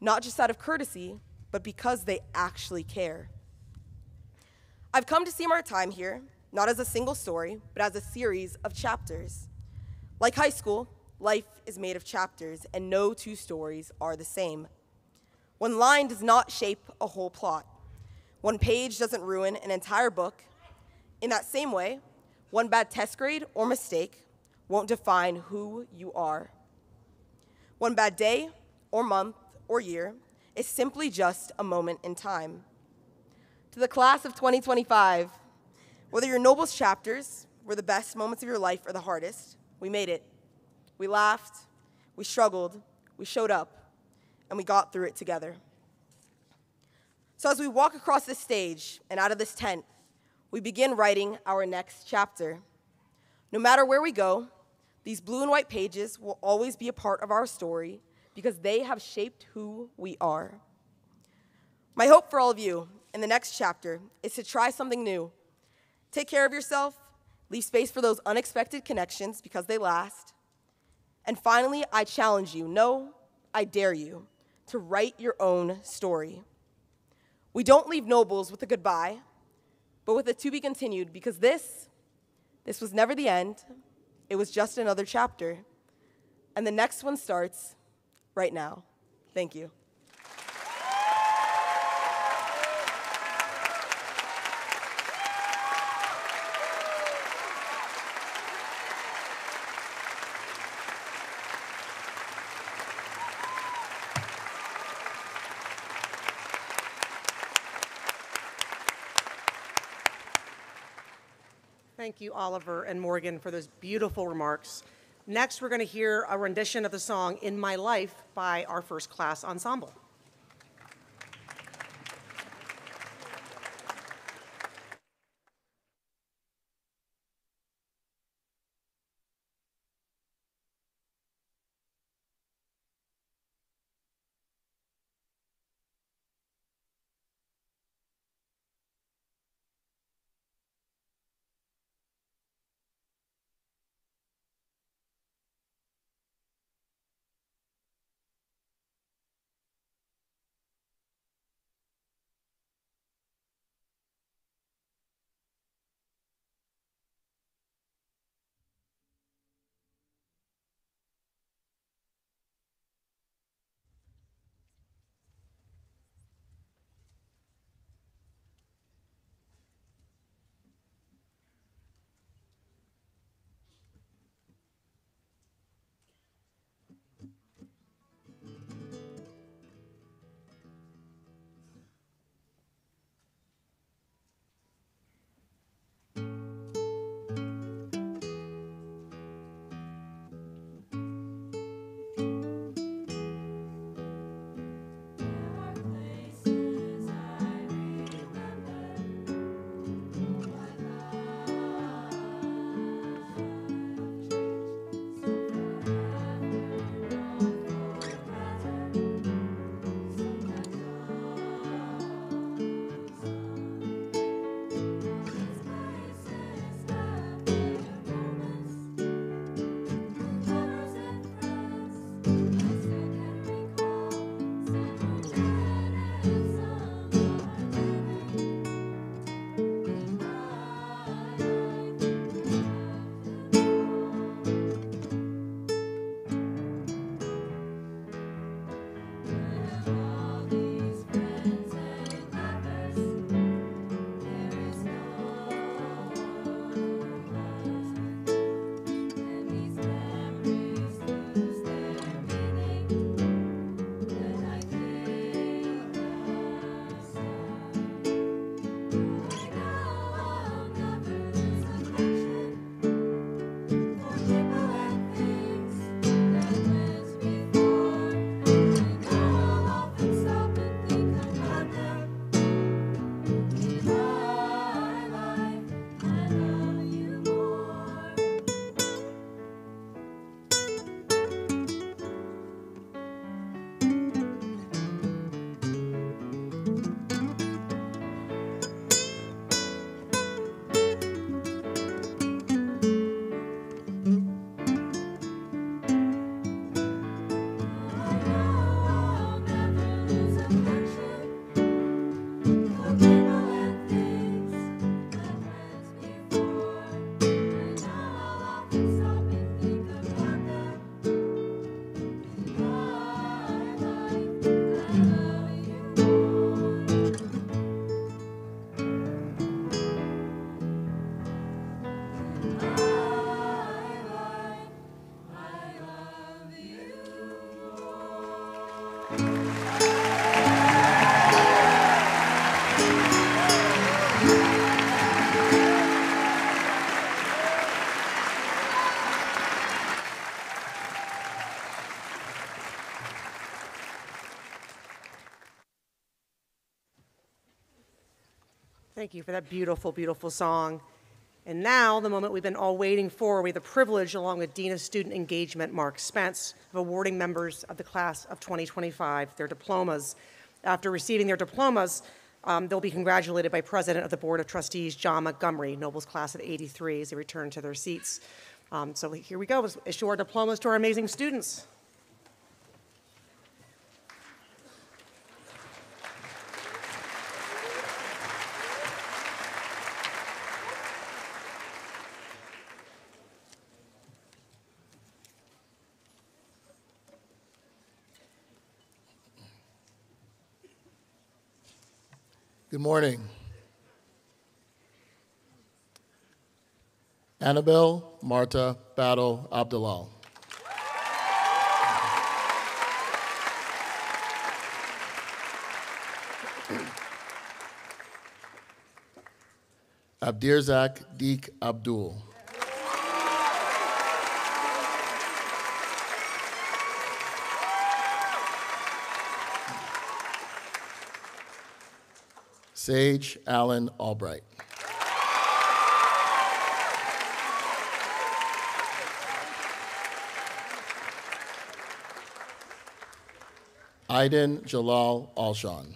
not just out of courtesy, but because they actually care. I've come to see my time here, not as a single story, but as a series of chapters. Like high school, life is made of chapters, and no two stories are the same. One line does not shape a whole plot. One page doesn't ruin an entire book. In that same way, one bad test grade or mistake won't define who you are. One bad day or month or year is simply just a moment in time. To the class of 2025, whether your Nobles chapters were the best moments of your life or the hardest, we made it. We laughed, we struggled, we showed up, and we got through it together. So as we walk across this stage and out of this tent, we begin writing our next chapter. No matter where we go, These blue and white pages will always be a part of our story because they have shaped who we are. My hope for all of you in the next chapter is to try something new. Take care of yourself, leave space for those unexpected connections because they last. And finally, I challenge you, no, I dare you, to write your own story. We don't leave Nobles with a goodbye, but with a to be continued, because this was never the end. It was just another chapter. And the next one starts right now. Thank you. Thank you, Oliver and Morgan, for those beautiful remarks. Next, we're going to hear a rendition of the song In My Life by our first class ensemble. Thank you for that beautiful, beautiful song. And now, the moment we've been all waiting for, we have the privilege, along with Dean of Student Engagement, Mark Spence, of awarding members of the class of 2025 their diplomas. After receiving their diplomas, they'll be congratulated by President of the Board of Trustees, John Montgomery, Noble's class of 83, as they return to their seats. So here we go. Let's issue our diplomas to our amazing students. Good morning. Annabelle Marta Battle Abdalal. Abdirzak Deek Abdul. Sage Allen Albright. Aiden Jalal Alshan.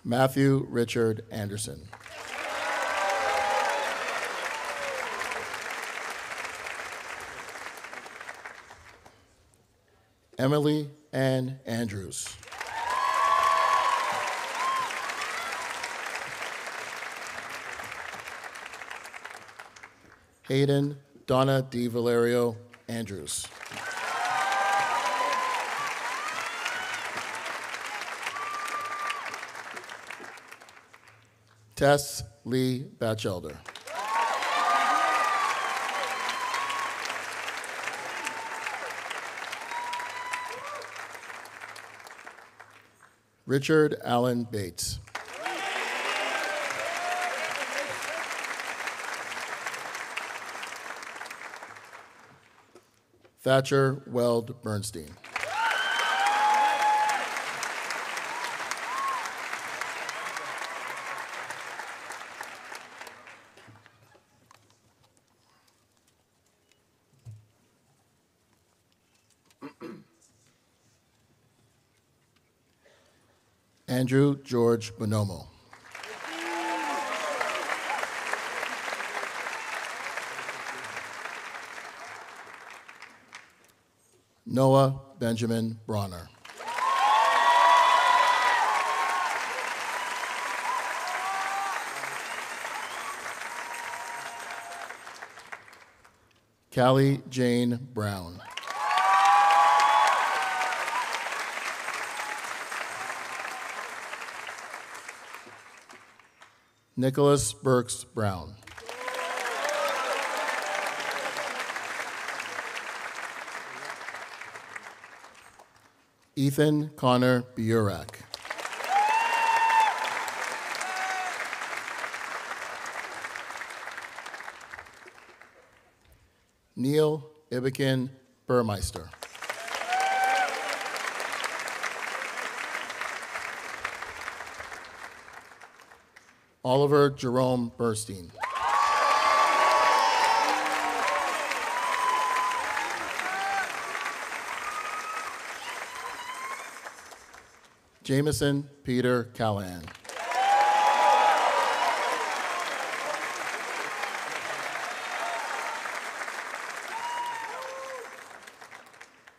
Matthew Richard Anderson. Emily Ann Andrews. Hayden Donna D. Valerio Andrews. Tess Lee Batchelder. Richard Allen Bates. Thatcher Weld Bernstein. Andrew George Bonomo. Noah Benjamin Bronner. Callie Jane Brown. Nicholas Burks Brown. Ethan Connor Burak. Neil Ibikin Burmeister. Oliver Jerome Burstein. Jameson Peter Callahan.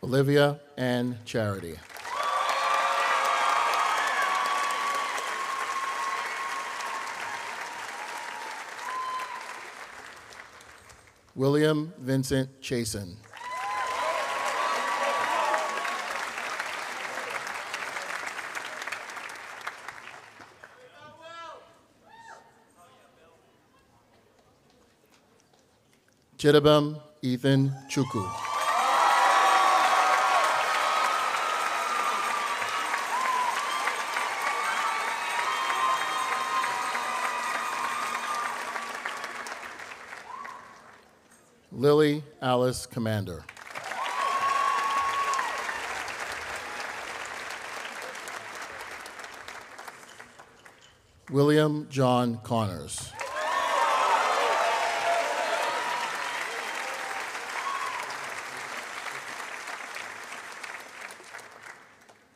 Olivia Ann Charity. William Vincent Chasen. Chidabem Ethan Chukwu. Lily Alice Commander. William John Connors.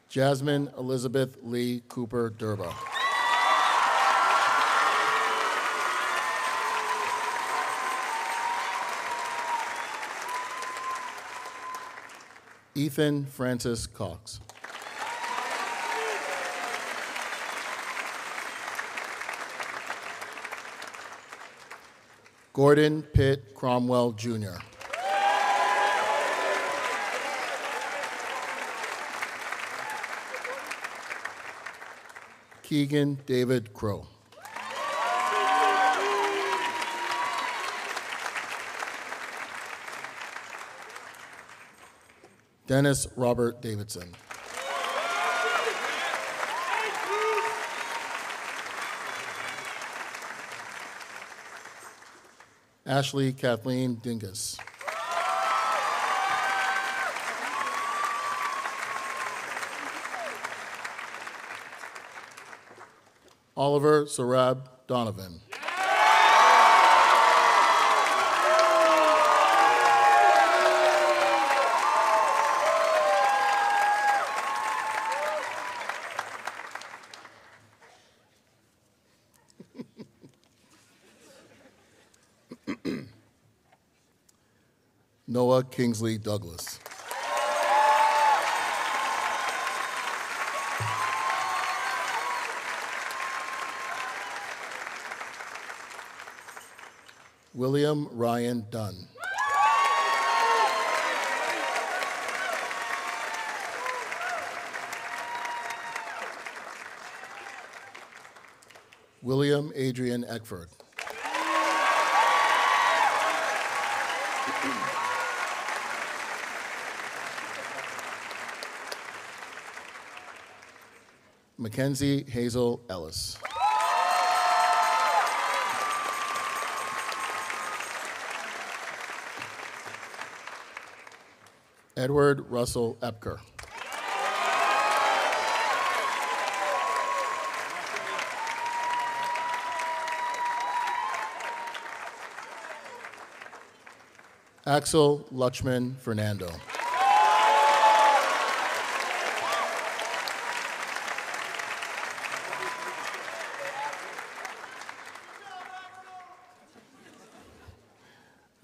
Jasmine Elizabeth Lee Cooper Durba. Ethan Francis Cox. Gordon Pitt Cromwell, Jr. Keegan David Crow. Dennis Robert Davidson. Ashley Kathleen Dingus. Oliver Sarab Donovan. Noah Kingsley Douglas. William Ryan Dunn. William Adrian Eckford. Mackenzie Hazel Ellis. Edward Russell Epker. Axel Lutchman Fernando.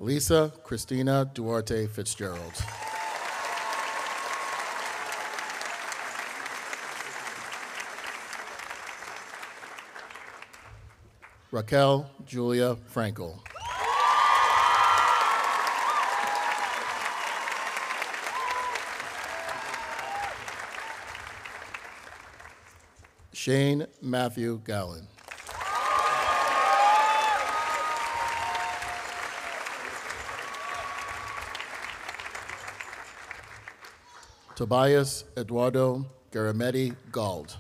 Lisa Christina Duarte Fitzgerald. Raquel Julia Frankel. Shane Matthew Gowan. Tobias Eduardo Garametti Gald.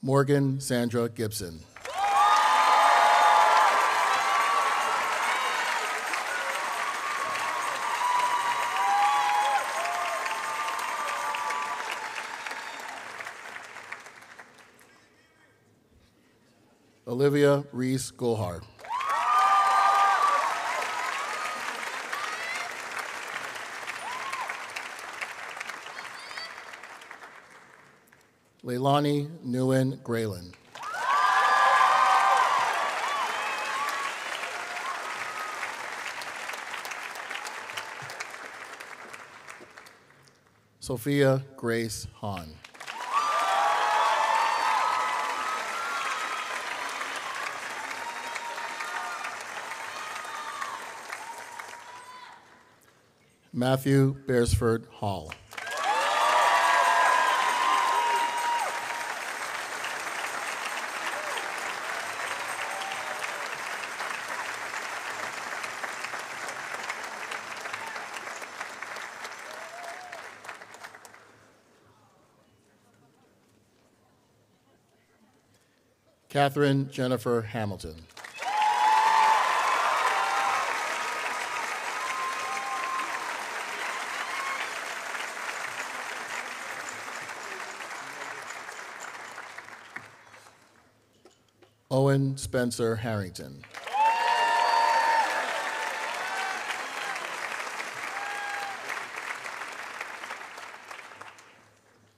Morgan Sandra Gibson. Olivia Reese Gohar. Leilani Nguyen Graylin. Sophia Grace Hahn. Matthew Beresford Hall. Catherine Jennifer Hamilton. Owen Spencer Harrington.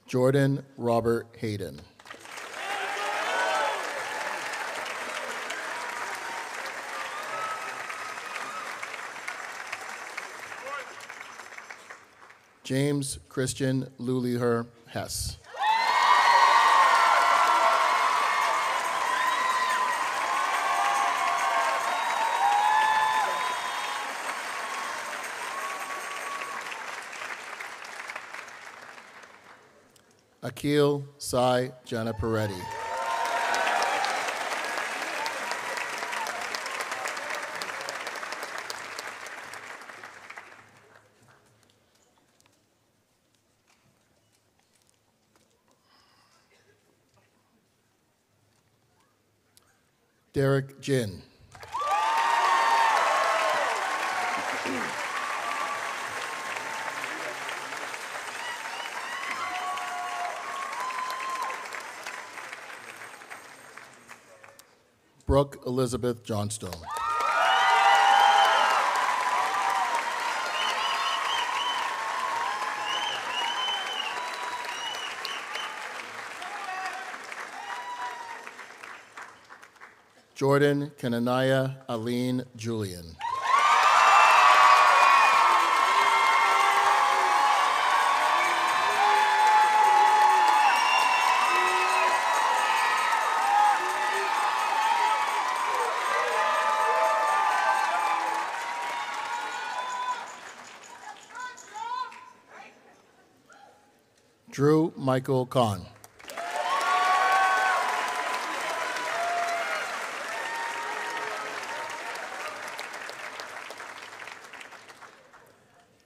Jordan Robert Hayden. James Christian Luliher Hess. Akil Sai Janapareddy. Derek Jin. Brooke Elizabeth Johnstone. Jordan Kananaya Aline Julian. Drew Michael Kahn.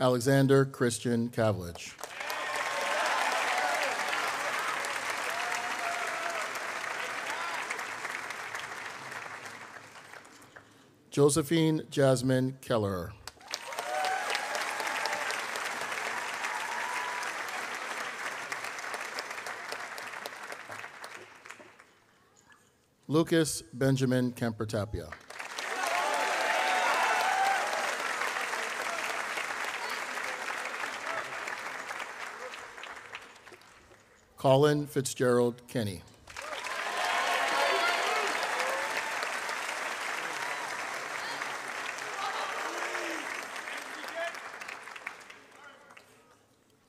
Alexander Christian Kavlich. Josephine Jasmine Kelleher. Lucas Benjamin Kemper-Tapia. Colin Fitzgerald Kenny.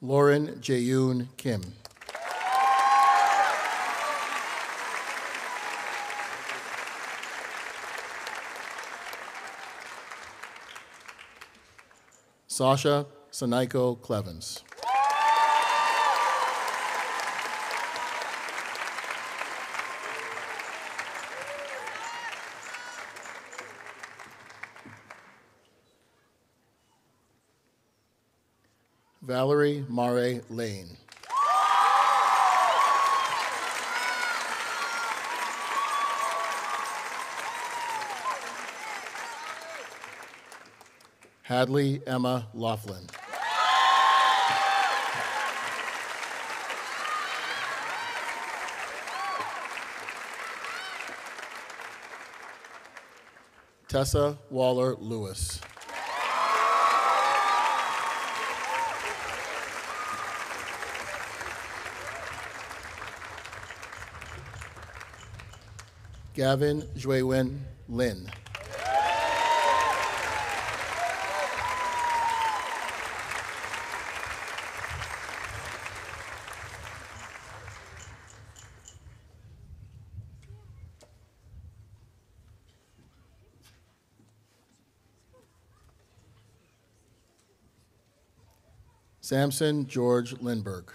Lauren Jayoon Kim. Sasha Sanaiko Clevens. Valerie Mare Lane. Hadley Emma Laughlin. Tessa Waller Lewis. Gavin Juewin Lin. Samson George Lindberg.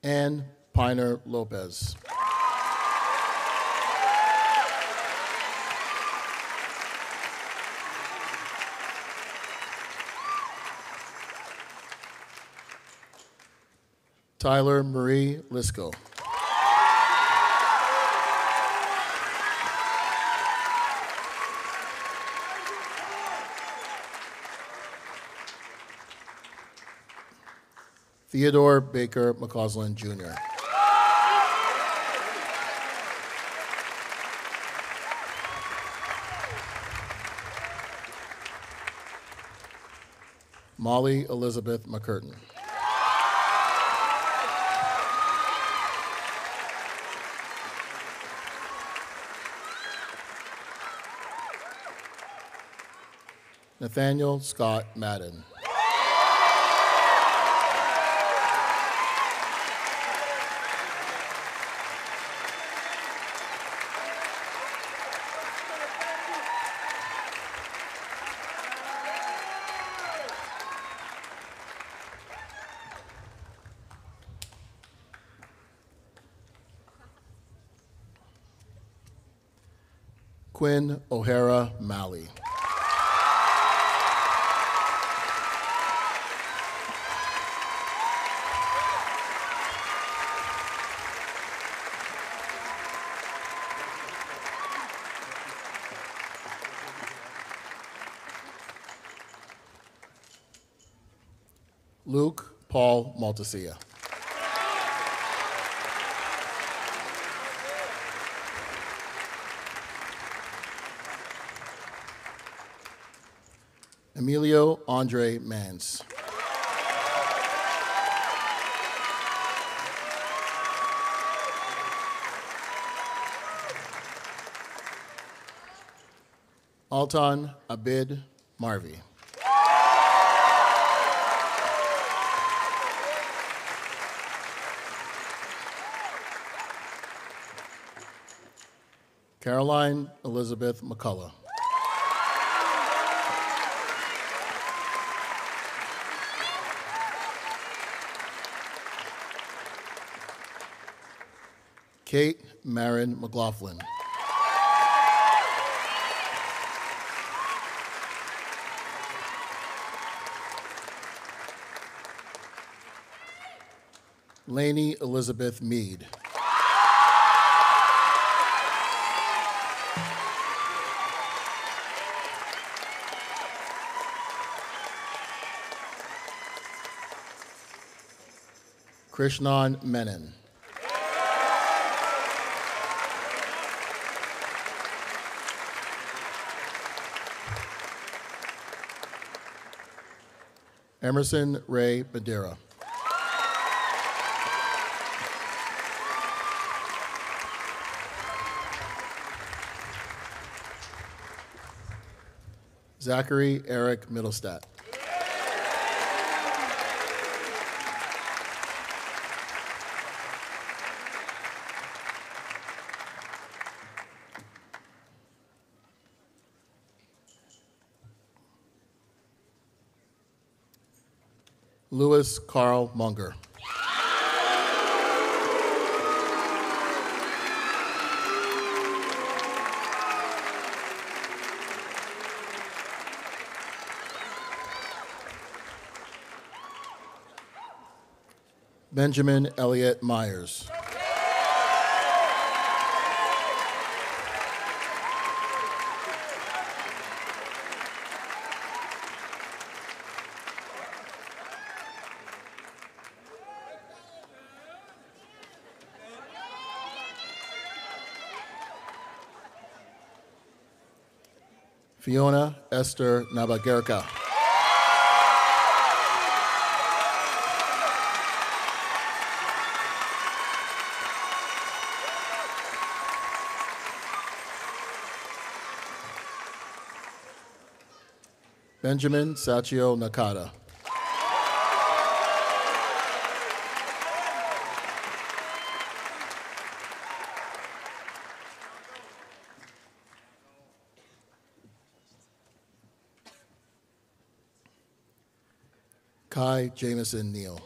Ann Piner Lopez. Tyler Marie Lisco. Theodore Baker McCausland, Jr. Molly Elizabeth McCurtain. Nathaniel Scott Madden. Quinn O'Hara Malley. Luke Paul Maltasia. Emilio Andre Mans. Altan Abid Marvi. Caroline Elizabeth McCullough. Kate Marin McLaughlin. Lainey Elizabeth Mead. Krishnan Menon. Emerson Ray Madeira. Zachary Eric Middlestat. Louis Carl Munger. Benjamin Elliott Myers. Fiona Esther Nabagerka. Benjamin Sachio Nakata. Kai Jameson Neal.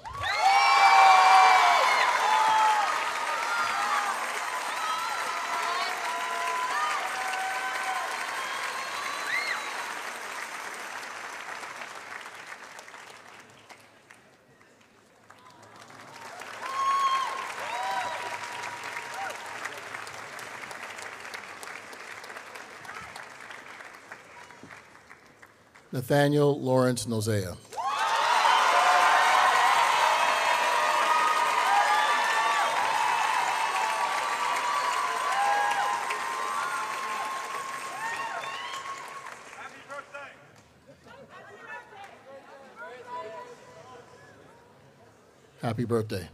Nathaniel Lawrence Nozea. Happy birthday.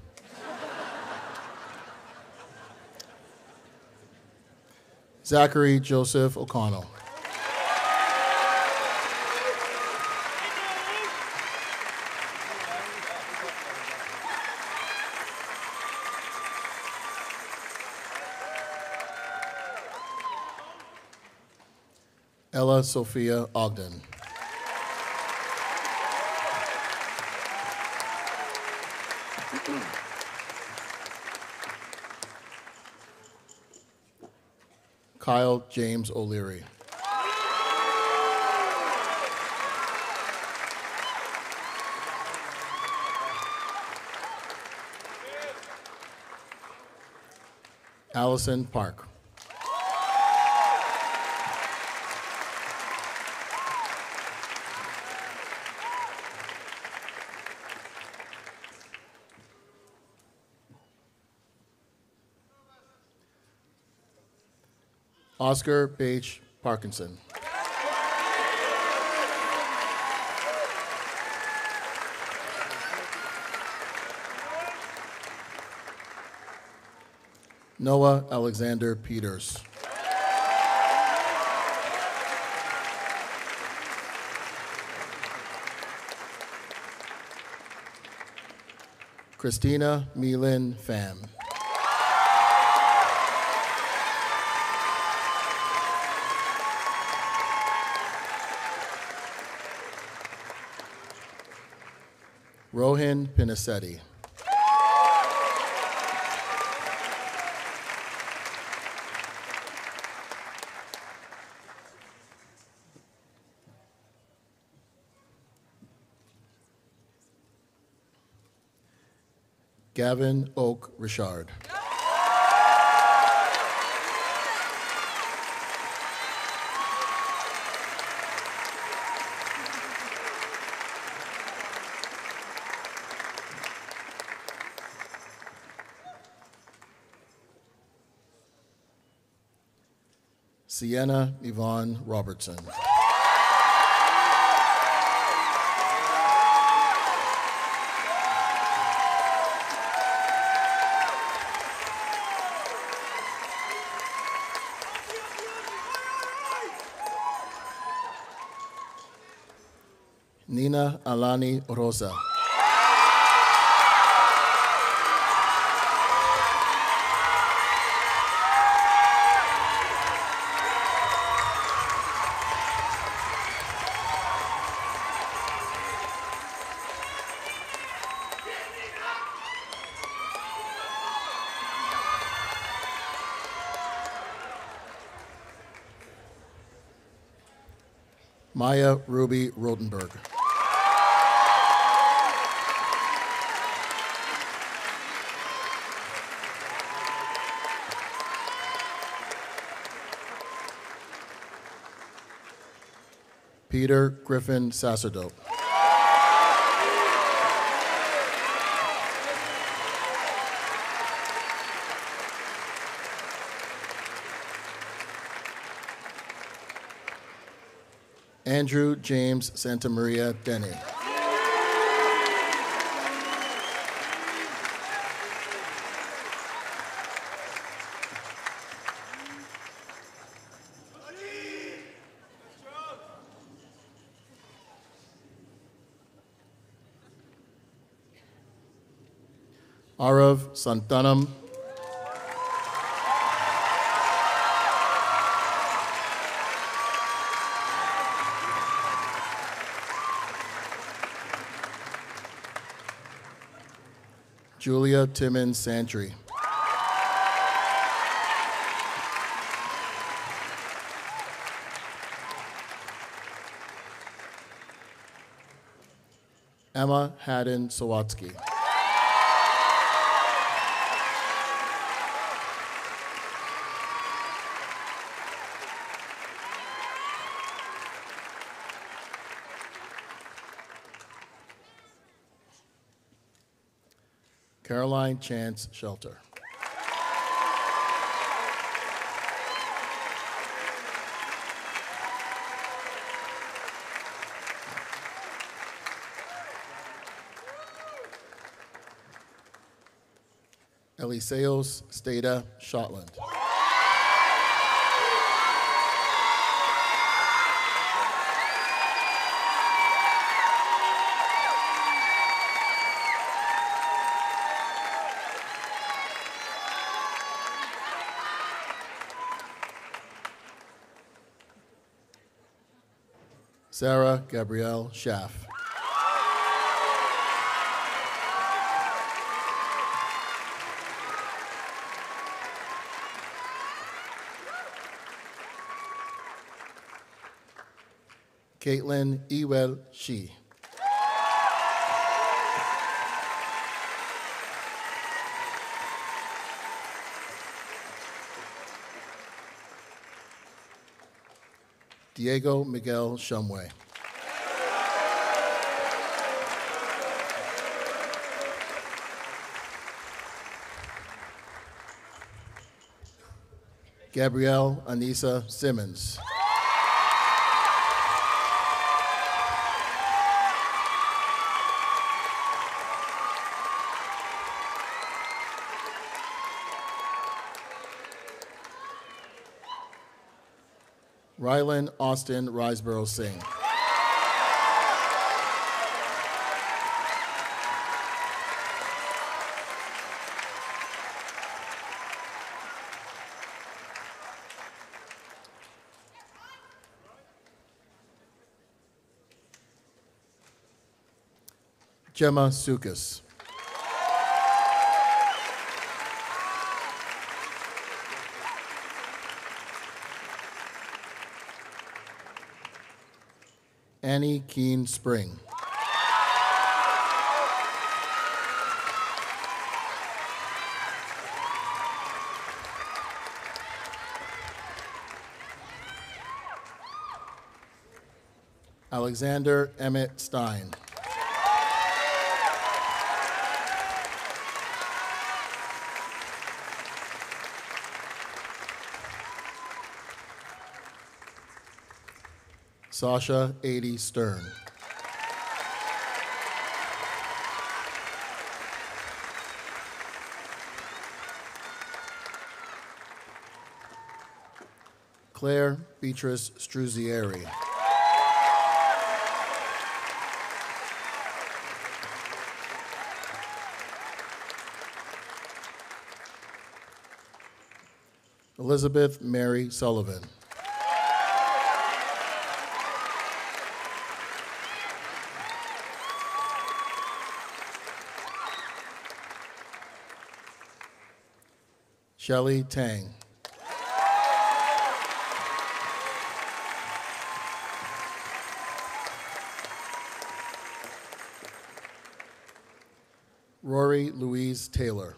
Zachary Joseph O'Connell. Ella Sophia Ogden. Kyle James O'Leary. Allison Park. Oscar Bache Parkinson. Noah Alexander Peters. Christina Melin Pham. Rohin Pinisetti. Gavin Oak Richard. Sienna Yvonne Robertson. Nina Alani Rosa. Maya Ruby Rotenberg. Peter Griffin Sacerdote. Andrew James Santamaria Denny. Arav Santanam. Julia Timmons Santry. Emma Haddon Sawatsky. Caroline Chance Shelter. Eliseos Stata Shotland. Sarah Gabrielle Schaff. Caitlin Ewell Shee. Diego Miguel Shumway. Gabrielle Anissa Simmons. Rylan Austin Riseborough Singh. Gemma Sukas. Annie Keen Spring. Alexander Emmett Stein. Sasha Ady Stern. Claire Beatrice Struzieri. Elizabeth Mary Sullivan. Shelley Tang. Rory Louise Taylor.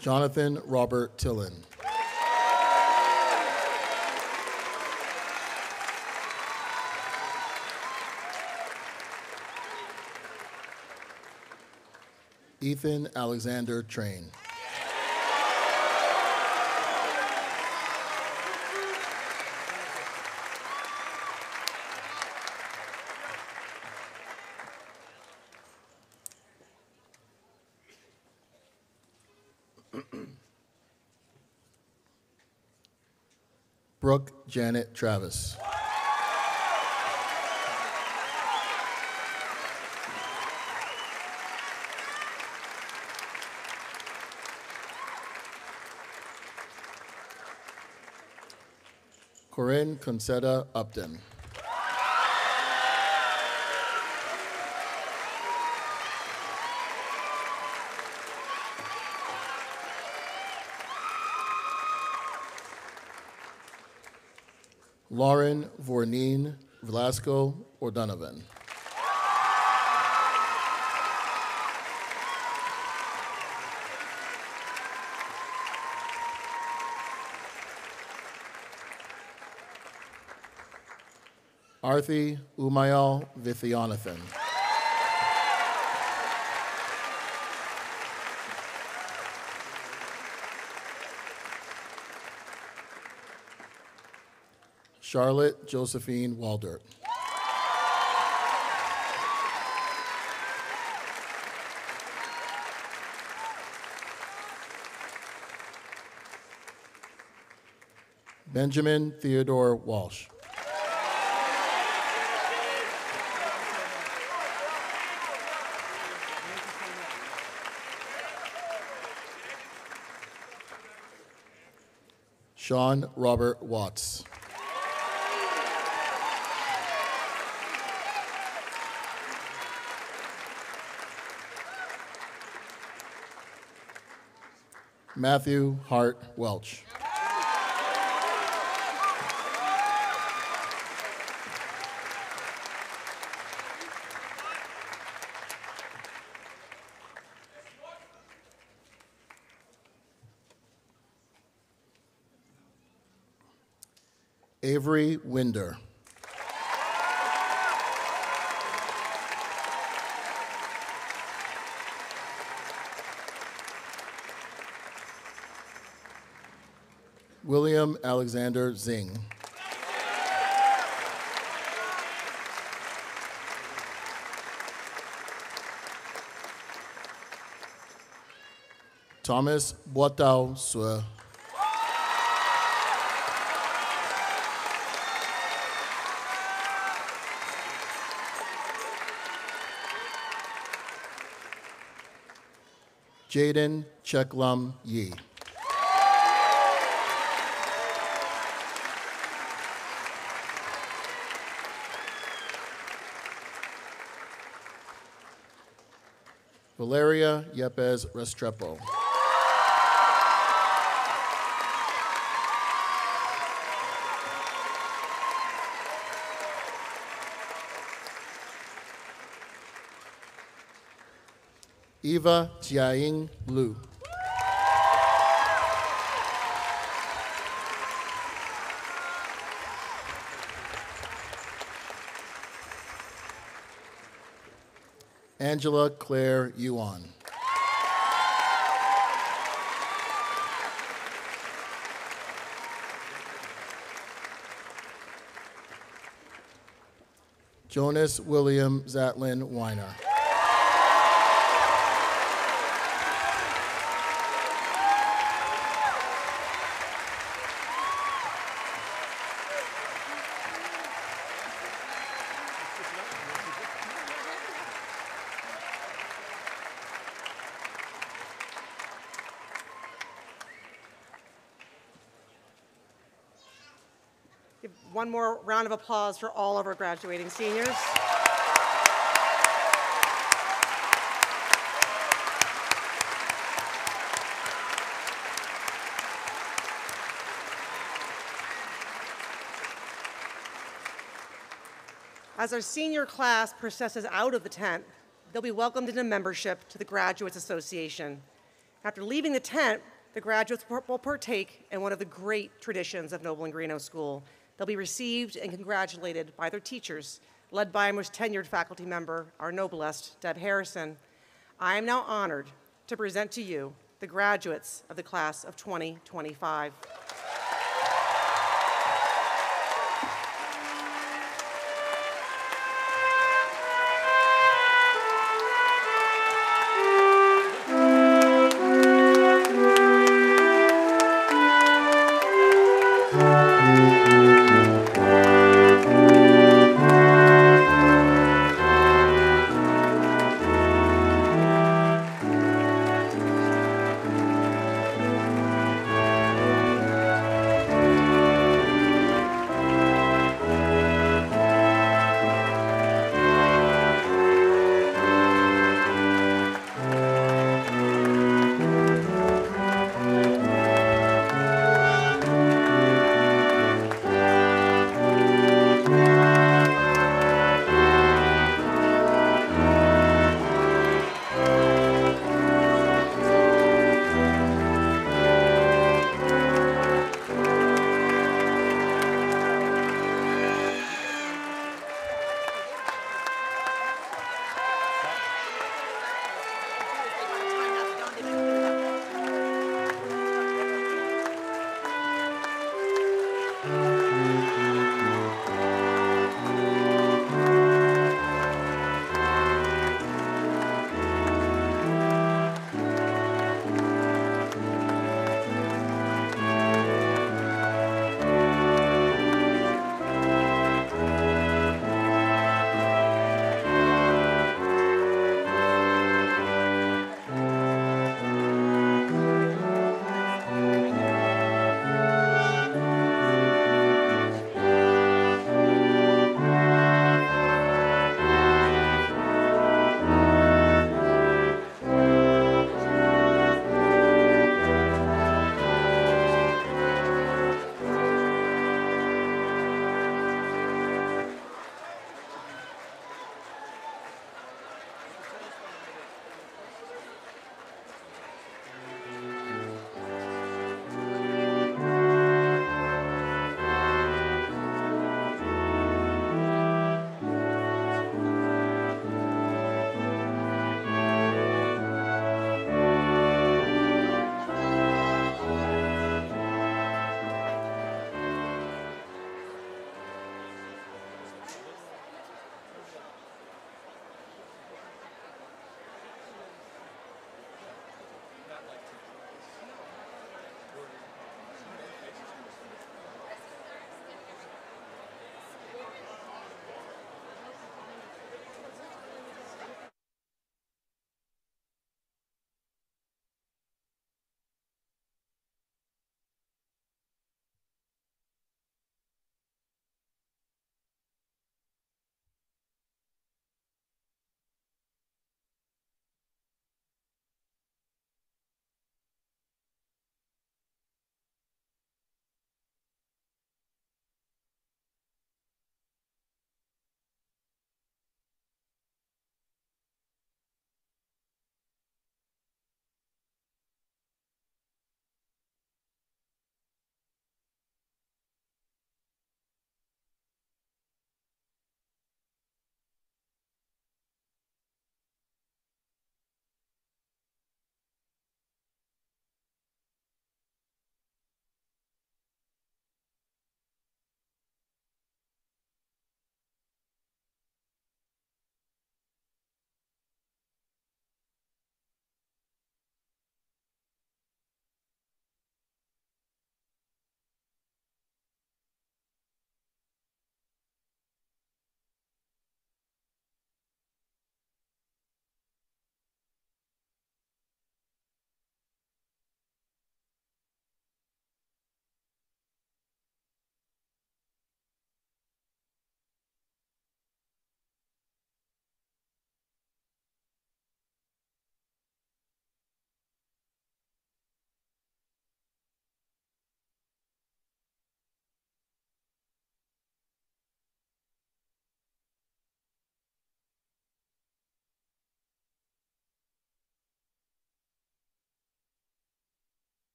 Jonathan Robert Tillin. Ethan Alexander Train. Brooke Janet Travis. Corinne Concetta Upton. Lauren Vorneen Velasco O'Donovan. Arthi Umayal Vithyanathan. Charlotte Josephine Waldert. Benjamin Theodore Walsh. Sean Robert Watts. Matthew Hart Welch. Avery Winder. William Alexander Zing. Thomas Boatau Sue. Jaden Cheklam Yi. Valeria Yepes Restrepo. Eva Jiaying Lu. Angela Claire Yuan. Jonas William Zatlin Weiner. Give one more round of applause for all of our graduating seniors. As our senior class processes out of the tent, they'll be welcomed into membership to the Graduates Association. After leaving the tent, the graduates will partake in one of the great traditions of Noble and Greenough School. They'll be received and congratulated by their teachers, led by our most tenured faculty member, our noblest, Deb Harrison. I am now honored to present to you the graduates of the class of 2025.